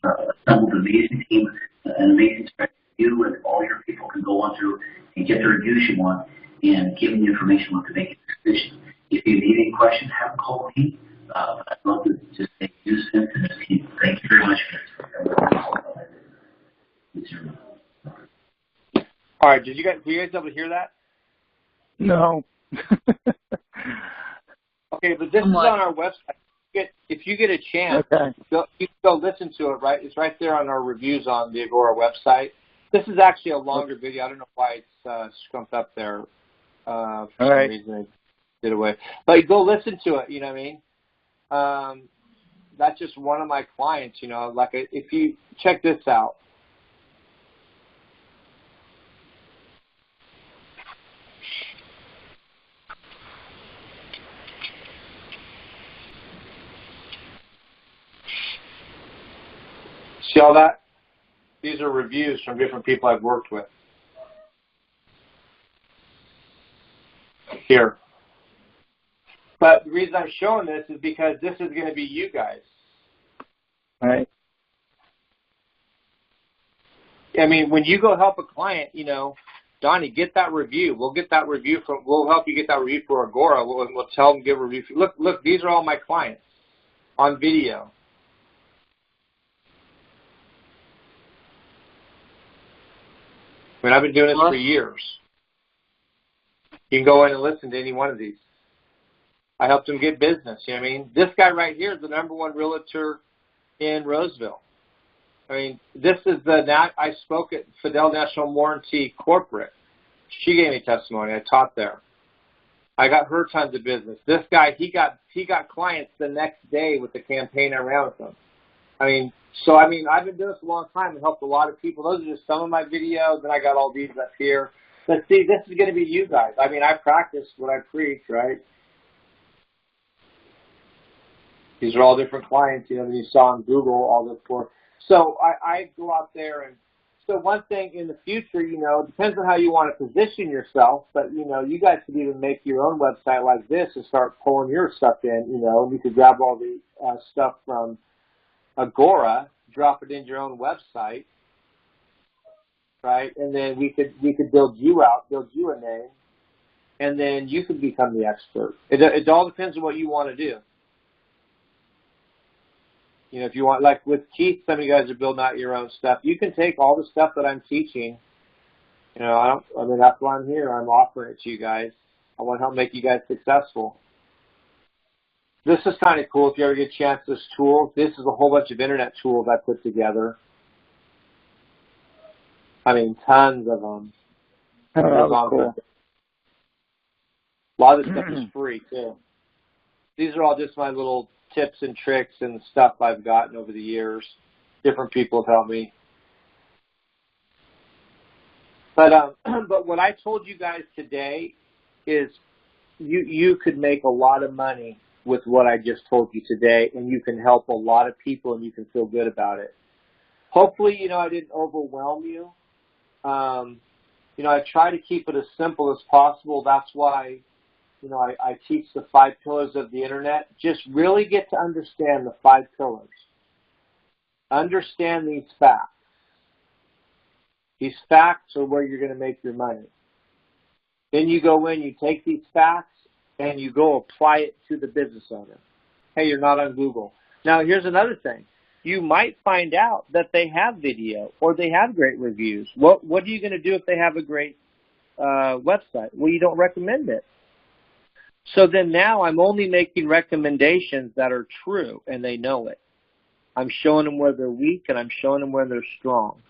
S7: assembled an amazing team, an amazing spreadsheet. You and all your people can go on through and get the reviews you want and give them the information on to make a decision. If you need any questions, have a call me. I'd love to just use Vince and his team. Thank you very much, Vince.
S1: All right, were you guys able to hear that?
S3: No.
S1: Okay, but this is on our website. If you get a chance, you can go listen to it, right? It's right there on our reviews on the Agora website. This is actually a longer video. I don't know why it's scrumped up there. For some reason it did away. But go listen to it, you know what I mean? That's just one of my clients, you know. Like, if you check this out. See all that? These are reviews from different people I've worked with. Here. But the reason I'm showing this is because this is going to be you guys.
S3: Right.
S1: I mean, when you go help a client, you know, Donnie, get that review. We'll get that review we'll help you get that review for Agora. We'll tell them, give a review. Look, these are all my clients on video. I mean, I've been doing this for years. You can go in and listen to any one of these. I helped him get business, you know what I mean? This guy right here is the #1 realtor in Roseville. I mean, this is I spoke at Fidel National Warranty Corporate. She gave me testimony. I taught there. I got her tons of business. This guy, he got clients the next day with the campaign I ran with them. I mean, I've been doing this a long time and helped a lot of people. Those are just some of my videos, and I got all these up here. But see, this is going to be you guys. I mean, I practice what I preach, right? These are all different clients, you know, that you saw on Google, all this for. So I go out there, and so one thing in the future, you know, depends on how you want to position yourself, but, you know, you guys could even make your own website like this and start pulling your stuff in, you know, and you could grab all the stuff from Agora, drop it in your own website, right? And then we could build you a name, and then you could become the expert. It all depends on what you want to do. You know, if you want, like with Keith, some of you guys are building out your own stuff. You can take all the stuff that I'm teaching. You know, I mean, that's why I'm here. I'm offering it to you guys. I want to help make you guys successful. This is kind of cool if you ever get a chance, this tool. This is a whole bunch of internet tools I put together. I mean, tons of them.
S3: Oh, that was cool.
S1: A lot of this stuff is free, too. These are all just my little tips and tricks and stuff I've gotten over the years. Different people have helped me. But what I told you guys today is you could make a lot of money with what I just told you today, and you can help a lot of people, and you can feel good about it. Hopefully, you know, I didn't overwhelm you. You know, I try to keep it as simple as possible. That's why, you know, I teach the 5 pillars of the internet. Just really get to understand the 5 pillars. Understand these facts. These facts are where you're going to make your money. Then you go in, you take these facts, and you go apply it to the business owner. Hey, you're not on Google. Now, here's another thing. You might find out that they have video or they have great reviews. What are you going to do if they have a great website? Well, you don't recommend it. So then now I'm only making recommendations that are true, and they know it. I'm showing them where they're weak, and I'm showing them where they're strong.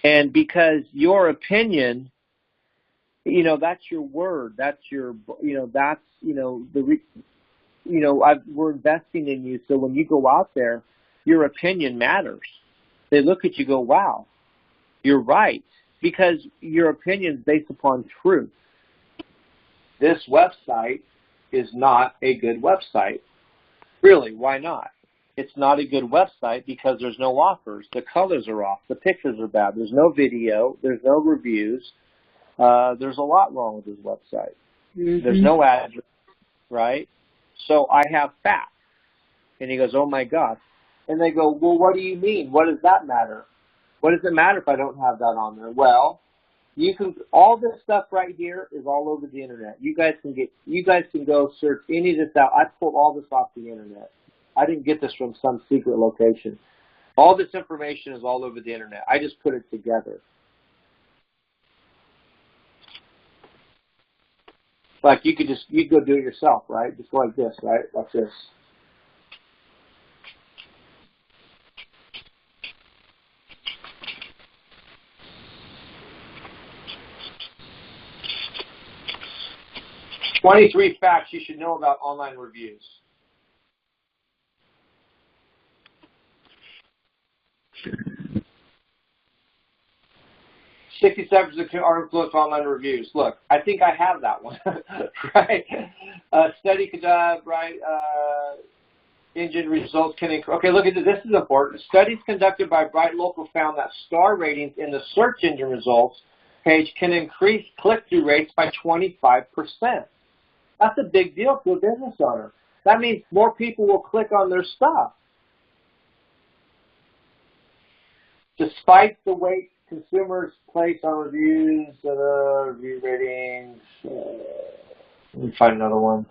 S1: And because your opinion, you know, that's your word. That's your, you know, that's, you know, we're investing in you. So when you go out there, your opinion matters. They look at you, go, wow, you're right, because your opinion is based upon truth. This website is not a good website. Really, why not? it's not a good website because there's no offers. The colors are off. The pictures are bad. There's no video. There's no reviews. There's a lot wrong with this website.
S2: Mm-hmm.
S1: There's no address, right? So I have facts. And he goes, oh, my gosh. And they go, well, what do you mean? What does that matter? What does it matter if I don't have that on there? Well, you can. All this stuff right here is all over the internet. You guys can go search any of this out. I pulled all this off the internet. I didn't get this from some secret location. All this information is all over the internet. I just put it together. Like you could go do it yourself, right? Just go like this, right? Like this. "23 facts you should know about online reviews." 67% are influenced by online reviews. Look, I think I have that one, right? Study, right? Engine results can increase. Okay, look at this. This is important. Studies conducted by Bright Local found that star ratings in the search engine results page can increase click-through rates by 25%. That's a big deal to a business owner. That means more people will click on their stuff. Despite the weight consumers place on reviews, review ratings. Let me find another one.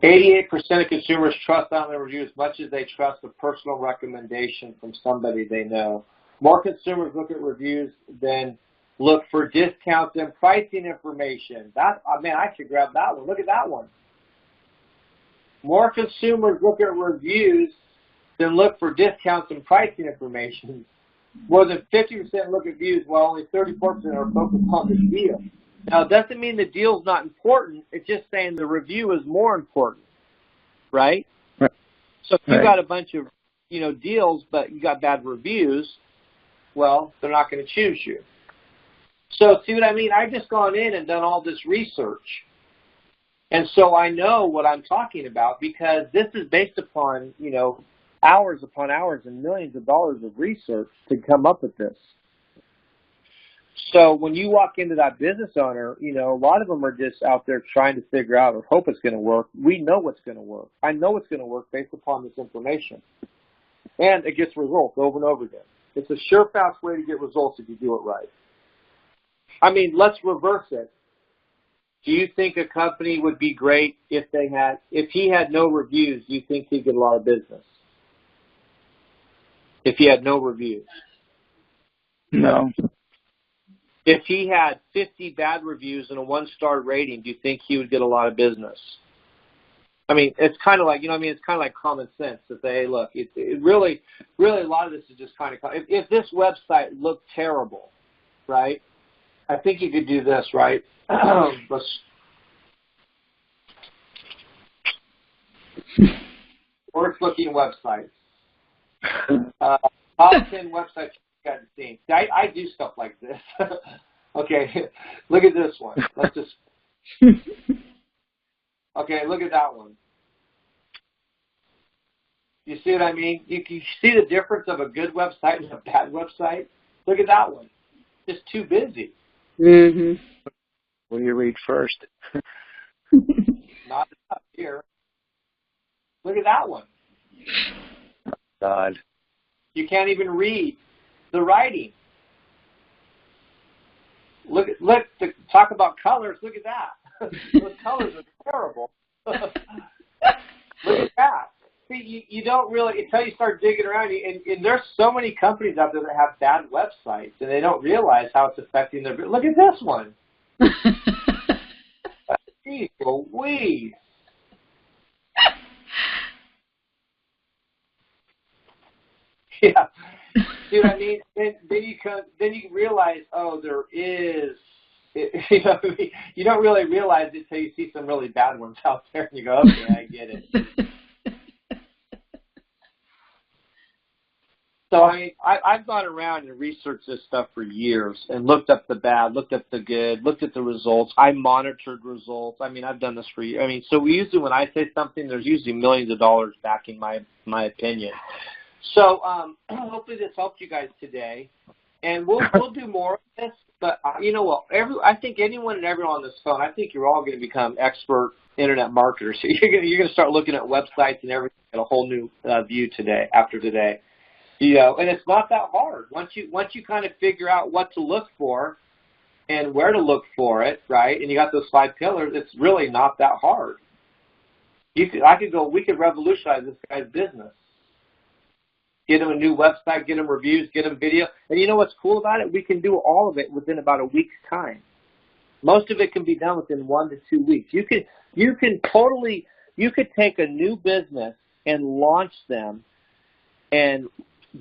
S1: 88% of consumers trust online reviews as much as they trust a personal recommendation from somebody they know. More consumers look at reviews than look for discounts and pricing information. I should grab that one. Look at that one. More consumers look at reviews than look for discounts and pricing information. More than 50% look at views, while only 34% are focused on the deal. Now, it doesn't mean the deal's not important. It's just saying the review is more important, right?
S3: Right.
S1: So if you got a bunch of, deals, but you got bad reviews, well, they're not going to choose you. So see what I mean? I've just gone in and done all this research. And so I know what I'm talking about because this is based upon, hours upon hours and millions of dollars of research to come up with this. So when you walk into that business owner, a lot of them are just out there trying to figure out or hope it's going to work. We know what's going to work. I know it's going to work based upon this information. And it gets results over and over again. It's a sure, fast way to get results if you do it right. I mean, let's reverse it. Do you think a company would be great if he had no reviews? Do you think he'd get a lot of business? If he had no reviews?
S3: No.
S1: If he had 50 bad reviews and a 1-star rating, do you think he would get a lot of business? I mean, it's kind of like, it's kind of like common sense to say, hey, look, it really, a lot of this is just kind of, if this website looked terrible, right, I think you could do this, right? Worst looking websites. Top 10 websites you haven't seen. I do stuff like this. Okay, look at this one. Let's just. Okay, look at that one. You see what I mean? You see the difference of a good website and a bad website? Look at that one. Just too busy.
S2: Mm-hmm.
S3: What do you read first?
S1: Not up here. Look at that one.
S3: God.
S1: You can't even read the writing. Talk about colors. Look at that. Those colors are terrible. Look at that. See, you don't really, until you start digging around, and there's so many companies out there that have bad websites, and they don't realize how it's affecting their, look at this one. Jeez Louise. Yeah. See what I mean? Then you realize, oh, there is. You don't really realize it until you see some really bad ones out there, and you go, okay, I get it. So I've gone around and researched this stuff for years and looked up the bad, looked up the good, looked at the results. I monitored results. I mean, I've done this for years. I mean, so we usually, when I say something, there's usually millions of dollars backing my opinion. So hopefully this helped you guys today, and we'll do more of this. But you know what? I think anyone and everyone on this phone, I think you're all going to become expert internet marketers. So you're going to start looking at websites and everything at a whole new view today, after today. You know, and it's not that hard. Once you kind of figure out what to look for and where to look for it, right? And you got those 5 pillars. It's really not that hard. We could revolutionize this guy's business. Get him a new website, get him reviews, get him video. And you know what's cool about it? We can do all of it within about a week's time. Most of it can be done within 1 to 2 weeks. You could take a new business and launch them and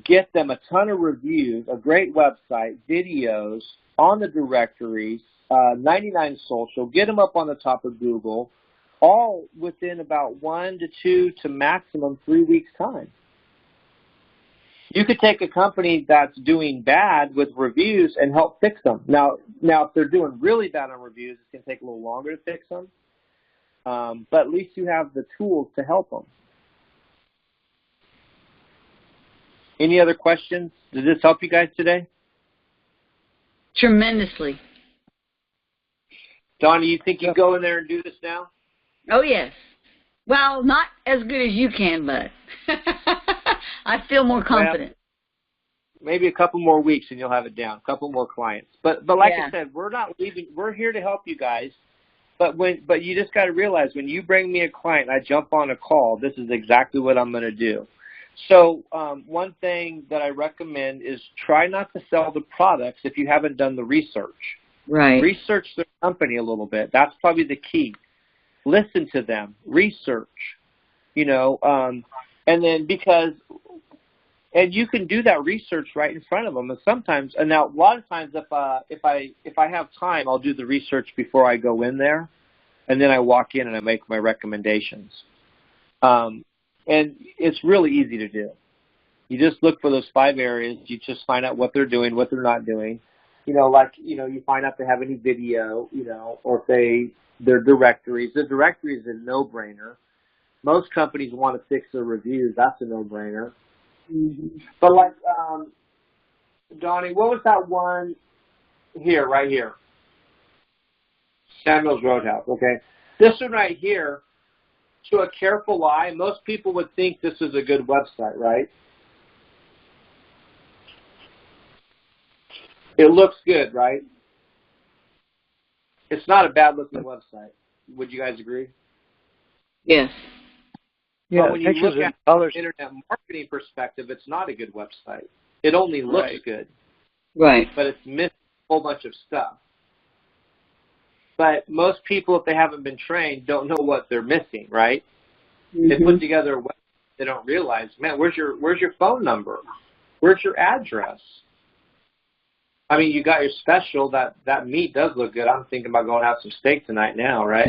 S1: get them a ton of reviews, a great website, videos on the directories, 99 social, get them up on the top of Google, all within about 1 to 2 to maximum 3 weeks' time. You could take a company that's doing bad with reviews and help fix them. Now if they're doing really bad on reviews, it's going to take a little longer to fix them, but at least you have the tools to help them. Any other questions? Did this help you guys today?
S2: Tremendously.
S1: Donnie, you think you can go in there and do this now?
S2: Oh, yes. Well, not as good as you can, but I feel more confident.
S1: Well, maybe a couple more weeks and you'll have it down, a couple more clients. But like I said, we're not leaving. We're here to help you guys. But you just got to realize when you bring me a client, I jump on a call, this is exactly what I'm going to do. So one thing that I recommend is try not to sell the products if you haven't done the research.
S2: Right.
S1: Research the company a little bit. That's probably the key. Listen to them. Research. And then and you can do that research right in front of them. And now a lot of times if I have time, I'll do the research before I go in there, and then I walk in and I make my recommendations. And it's really easy to do. You just look for those 5 areas. You just find out what they're doing, what they're not doing. You find out if they have any video, or if their directories. The directory is a no-brainer. Most companies want to fix their reviews. That's a no-brainer. Mm-hmm. But Donnie, what was that one here, right here? Samuel's Roadhouse, okay. This one right here, to a careful eye, most people would think this is a good website, right? It looks good, right? It's not a bad-looking website. Would you guys agree?
S2: Yes.
S3: Yeah,
S1: but when you look at it from an internet marketing perspective, it's not a good website. It only looks good.
S2: Right.
S1: But it's missing a whole bunch of stuff. But most people, if they haven't been trained, don't know what they're missing, right? Mm-hmm. They put together a website, they don't realize, man, where's your phone number? Where's your address? I mean, you got your special. That meat does look good. I'm thinking about going out some steak tonight now, right?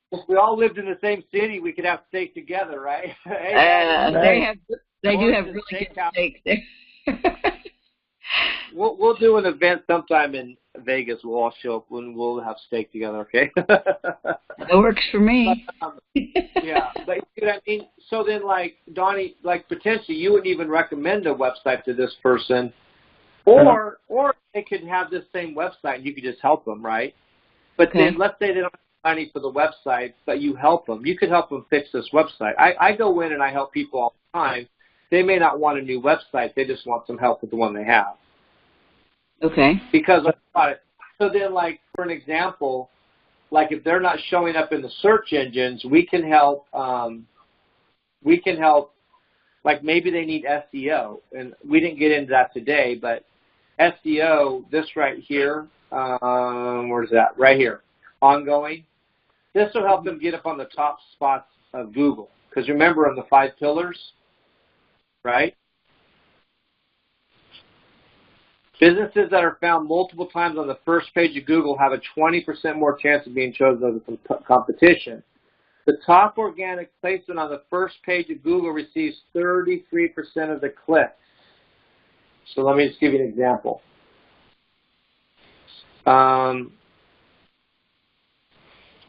S1: If we all lived in the same city, we could have steak together, right?
S2: They do have really good steaks there.
S1: We'll do an event sometime in Vegas. We'll all show up when we'll have steak together, okay?
S2: That works for me.
S1: But, yeah, but you know what I mean? So then, Donnie, potentially you wouldn't even recommend a website to this person, or they could have this same website and you could just help them, right? But then let's say they don't have money for the website, but you help them. You could help them fix this website. I go in and I help people all the time. They may not want a new website. They just want some help with the one they have. Okay. Because so then, for an example, if they're not showing up in the search engines, we can help. Maybe they need SEO, and we didn't get into that today. But SEO, this right here, where's that? Right here, ongoing. This will help them get up on the top spots of Google. Because remember, on the 5 pillars, right? Businesses that are found multiple times on the first page of Google have a 20% more chance of being chosen over some competition. The top organic placement on the first page of Google receives 33% of the clicks. So let me just give you an example. All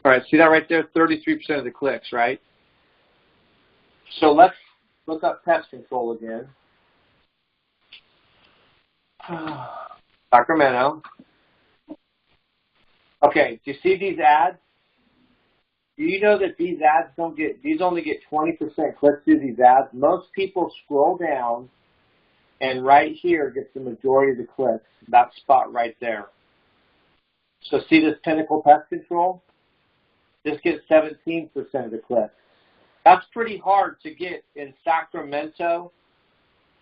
S1: right, see that right there? 33% of the clicks, right? So let's look up pest control again. Sacramento. Okay, do you see these ads? Do you know that these ads only get 20% clicks through these ads? Most people scroll down, and right here gets the majority of the clicks, that spot right there. So see this Pinnacle Pest Control? This gets 17% of the clicks. That's pretty hard to get in Sacramento,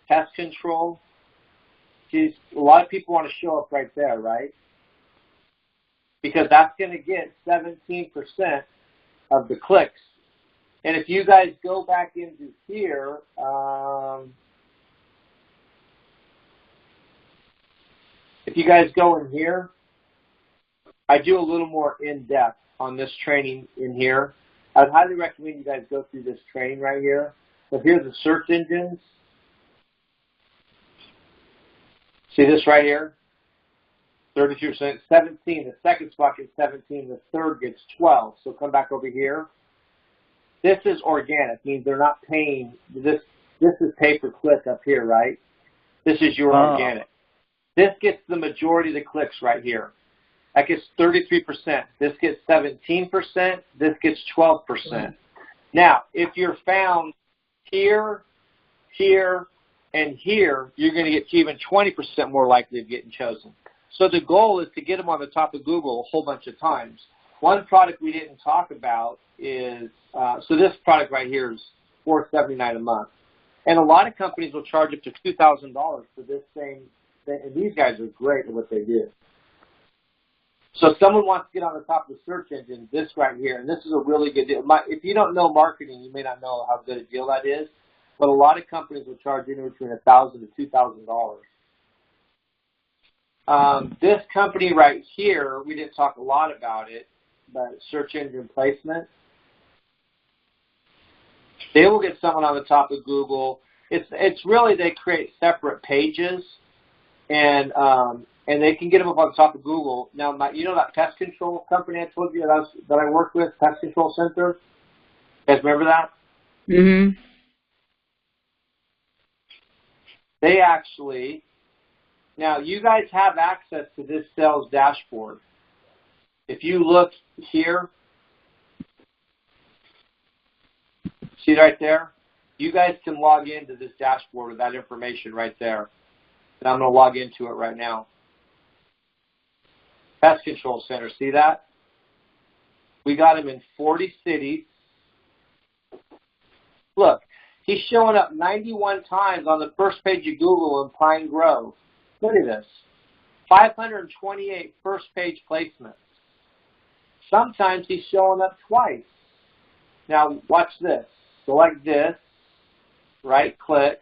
S1: pest control. See, a lot of people want to show up right there, right? Because that's going to get 17% of the clicks. And if you guys go back into here, if you guys go in here, I do a little more in-depth on this training in here. I would highly recommend you guys go through this training right here. So here's the search engines. See this right here? 32%, 17. The second spot gets 17. The third gets 12. So come back over here. This is organic, means they're not paying. This is pay per click up here, right? This is your organic. This gets the majority of the clicks right here. That gets 33%. This gets 17%. This gets 12%. Now, if you're found here, here, and here, you're going to get even 20% more likely of getting chosen. So the goal is to get them on the top of Google a whole bunch of times. One product we didn't talk about is, so this product right here is $479 a month. And a lot of companies will charge up to $2,000 for this same thing. And these guys are great at what they do. So if someone wants to get on the top of the search engine, this right here, and this is a really good deal. If you don't know marketing, you may not know how good a deal that is, but a lot of companies will charge anywhere between $1,000 to $2,000. This company right here, we didn't talk a lot about it, but search engine placement. They will get someone on the top of Google. It's really they create separate pages, and they can get them up on top of Google. Now, you know that pest control company I told you that I worked with, Pest Control Center? You guys remember that?
S2: Mm-hmm.
S1: They actually, now you guys have access to this sales dashboard. If you look here, see right there? You guys can log into this dashboard with that information right there. And I'm going to log into it right now. Pest Control Center, see that? We got him in 40 cities. Look, he's showing up 91 times on the first page of Google in Pine Grove. Look at this. 528 first page placements. Sometimes he's showing up twice. Now, watch this. Select this. Right click.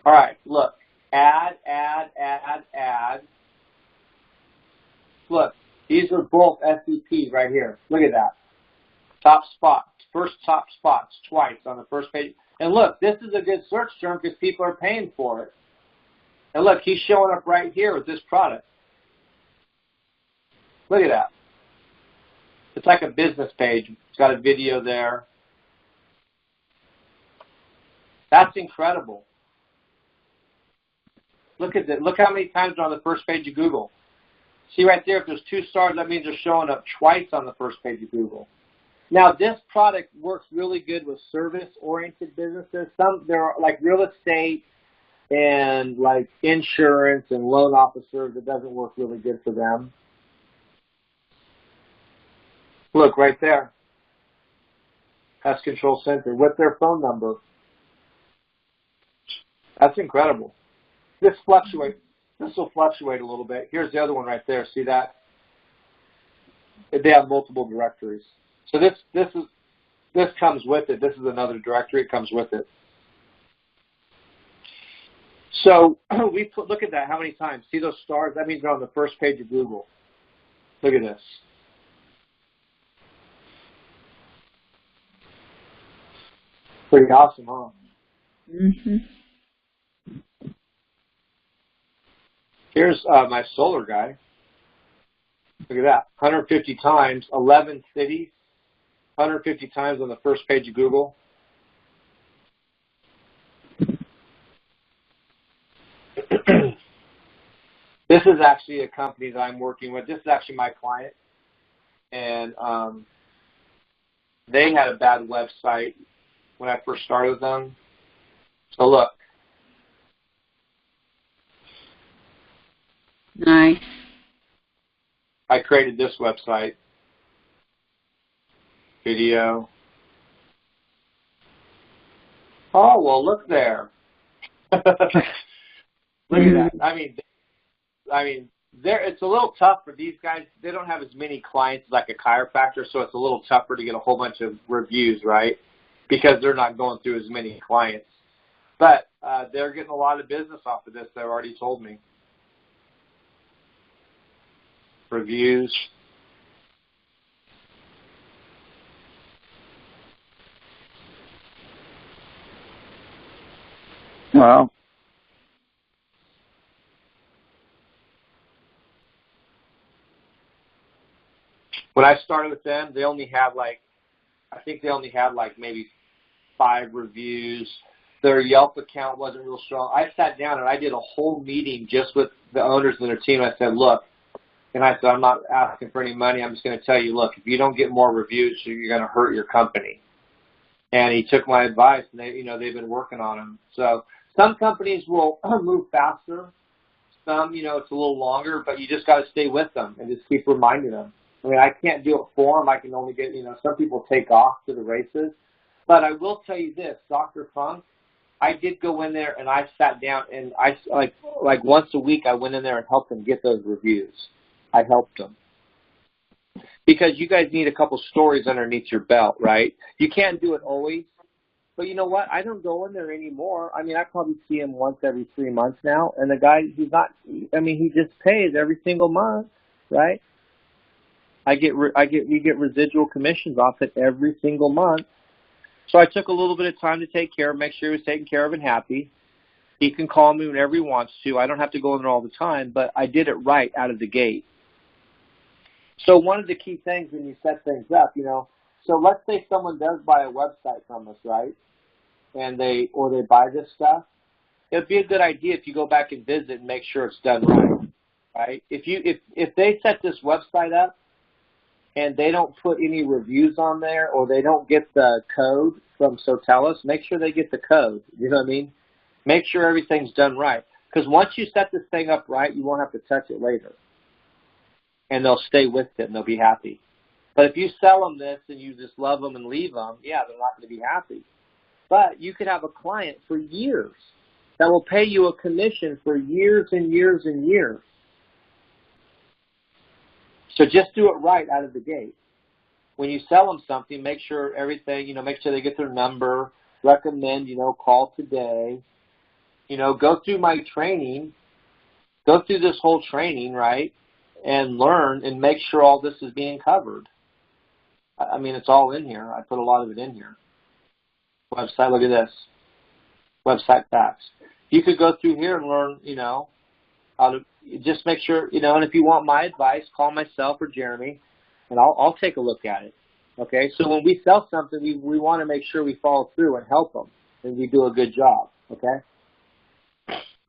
S1: All right, look. Add. Look, these are both SCPs right here. Look at that. Top spots. First top spots twice on the first page. And look, this is a good search term because people are paying for it. And look, he's showing up right here with this product. Look at that. It's like a business page. It's got a video there. That's incredible. Look at that. Look how many times they're on the first page of Google. See right there, if there's 2 stars, that means they're showing up twice on the first page of Google. Now, this product works really good with service-oriented businesses. There are like real estate and like insurance and loan officers. It doesn't work really good for them. Look right there. Pest Control Center with their phone number. That's incredible. This will fluctuate a little bit. Here's the other one right there. See that? They have multiple directories. So this comes with it. This is another directory. It comes with it. So look at that. How many times? See those stars? That means they're on the first page of Google. Look at this. Pretty awesome, huh?
S2: Mhm.
S1: Here's my solar guy. Look at that. 150 times, 11 cities, 150 times on the first page of Google. This is actually a company that I'm working with. This is actually my client. And they had a bad website when I first started with them. So look.
S2: Nice.
S1: I created this website. Video. Oh, well, look there. Look at that. I mean, it's a little tough for these guys. They don't have as many clients like a chiropractor, so it's a little tougher to get a whole bunch of reviews, right? Because they're not going through as many clients. But they're getting a lot of business off of this, they've already told me. Reviews.
S3: Wow.
S1: When I started with them, they only had maybe 5 reviews. Their Yelp account wasn't real strong. I sat down and I did a whole meeting just with the owners and their team. I said, look, and I said, I'm not asking for any money. I'm just going to tell you, look, if you don't get more reviews, you're going to hurt your company. And he took my advice, and they've been working on them. So some companies will move faster. Some, it's a little longer, but you just got to stay with them and just keep reminding them. I mean, I can't do it for them. I can only get, some people take off to the races. But I will tell you this, Dr. Funk, I did go in there and I sat down and I, like once a week, I went in there and helped them get those reviews. I helped them. Because you guys need a couple stories underneath your belt, right? You can't do it always. But you know what? I don't go in there anymore. I mean, I probably see him once every 3 months now. And the guy, he just pays every single month, right? We get residual commissions off it every single month. So I took a little bit of time to take care of, make sure he was taken care of and happy. He can call me whenever he wants to. I don't have to go in there all the time, but I did it right out of the gate. So one of the key things when you set things up, so let's say someone does buy a website from us, right? And they buy this stuff. It'd be a good idea if you go back and visit and make sure it's done right, right? If they set this website up and they don't put any reviews on there or they don't get the code from Sotellus, make sure they get the code. You know what I mean? Make sure everything's done right. Because once you set this thing up right, you won't have to touch it later. And they'll stay with it and they'll be happy. But if you sell them this and you just love them and leave them, yeah, they're not going to be happy. But you could have a client for years that will pay you a commission for years and years and years. So just do it right out of the gate. When you sell them something, make sure everything, make sure they get their number, recommend, call today, go through my training, go through this whole training, right, and learn and make sure all this is being covered. I mean, it's all in here. I put a lot of it in here. Website, look at this. Website facts. You could go through here and learn, how to just make sure, and if you want my advice, call myself or Jeremy, and I'll take a look at it. Okay? So when we sell something, we want to make sure we follow through and help them, and we do a good job. Okay?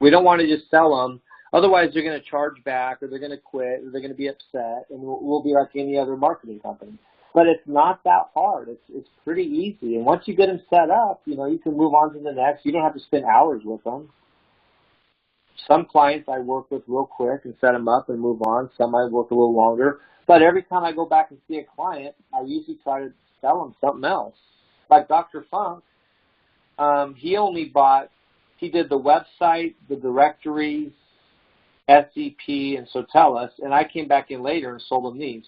S1: We don't want to just sell them. Otherwise, they're going to charge back, or they're going to quit, or they're going to be upset, and we'll be like any other marketing company. But it's not that hard. It's pretty easy. And once you get them set up, you can move on to the next. You don't have to spend hours with them. Some clients I work with real quick and set them up and move on. Some I work a little longer. But every time I go back and see a client, I usually try to sell them something else. Like Dr. Funk, he did the website, the directories, SEP, and Sotellus, and I came back in later and sold him these.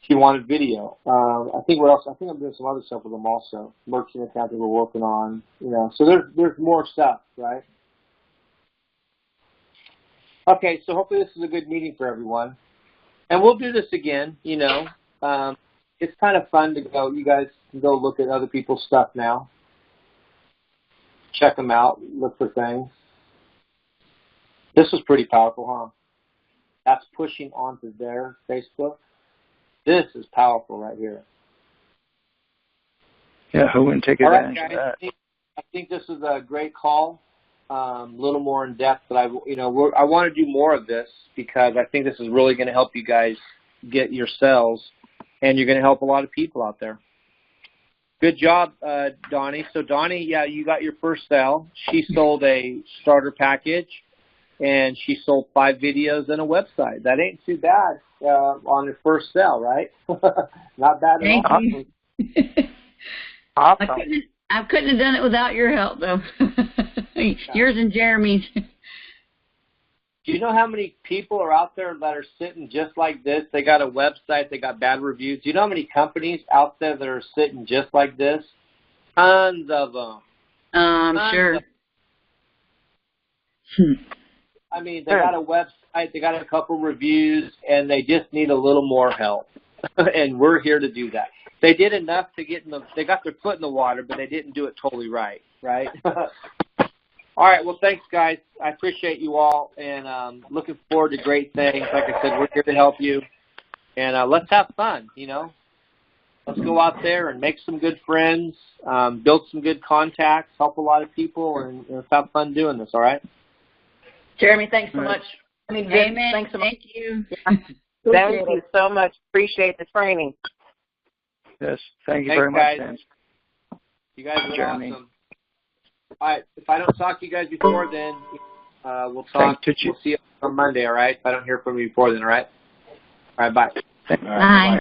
S1: He wanted video. I think what else? I think I'm doing some other stuff with them also. Merchant account that we're working on. So there's more stuff, right? Okay, so hopefully this is a good meeting for everyone, and we'll do this again. it's kind of fun to go. You guys can go look at other people's stuff now. Check them out. Look for things. This was pretty powerful, huh? That's pushing onto their Facebook. This is powerful right here.
S3: Yeah, who wouldn't take advantage of that?
S1: I think this is a great call. A little more in depth, but I want to do more of this because I think this is really going to help you guys get your sales, and you're going to help a lot of people out there. Good job, Donnie. So Donnie, yeah, you got your first sale. She sold a starter package, and she sold 5 videos and a website. That ain't too bad on her first sale, right? Not bad at all.
S2: Thank you.
S3: Awesome.
S2: I couldn't have done it without your help, though. Yours and Jeremy's.
S1: Do you know how many people are out there that are sitting just like this? They got a website, they got bad reviews. Do you know how many companies out there that are sitting just like this? Tons of them.
S2: Sure.
S1: I mean, they got a website, they got a couple reviews, and they just need a little more help. And we're here to do that. They did enough to get they got their foot in the water, but they didn't do it totally right? All right, well, thanks, guys. I appreciate you all, and looking forward to great things. Like I said, we're here to help you, and let's have fun, Let's go out there and make some good friends, build some good contacts, help a lot of people, and let's have fun doing this, all right?
S6: Jeremy, thanks so much. I mean, Vince,
S2: Amen.
S6: thanks so much.
S2: Thank you.
S6: Yeah.
S4: Thank you so much. Appreciate the training.
S3: Yes, thank you
S1: Thanks,
S3: very much,
S1: guys.
S3: Vince.
S1: You guys are
S3: Jeremy.
S1: awesome. All right, if I don't talk to you guys before then, we'll talk. We'll see you on Monday, all right? If I don't hear from you before then, all right? All right, bye.
S3: All right,
S2: Bye.
S3: bye.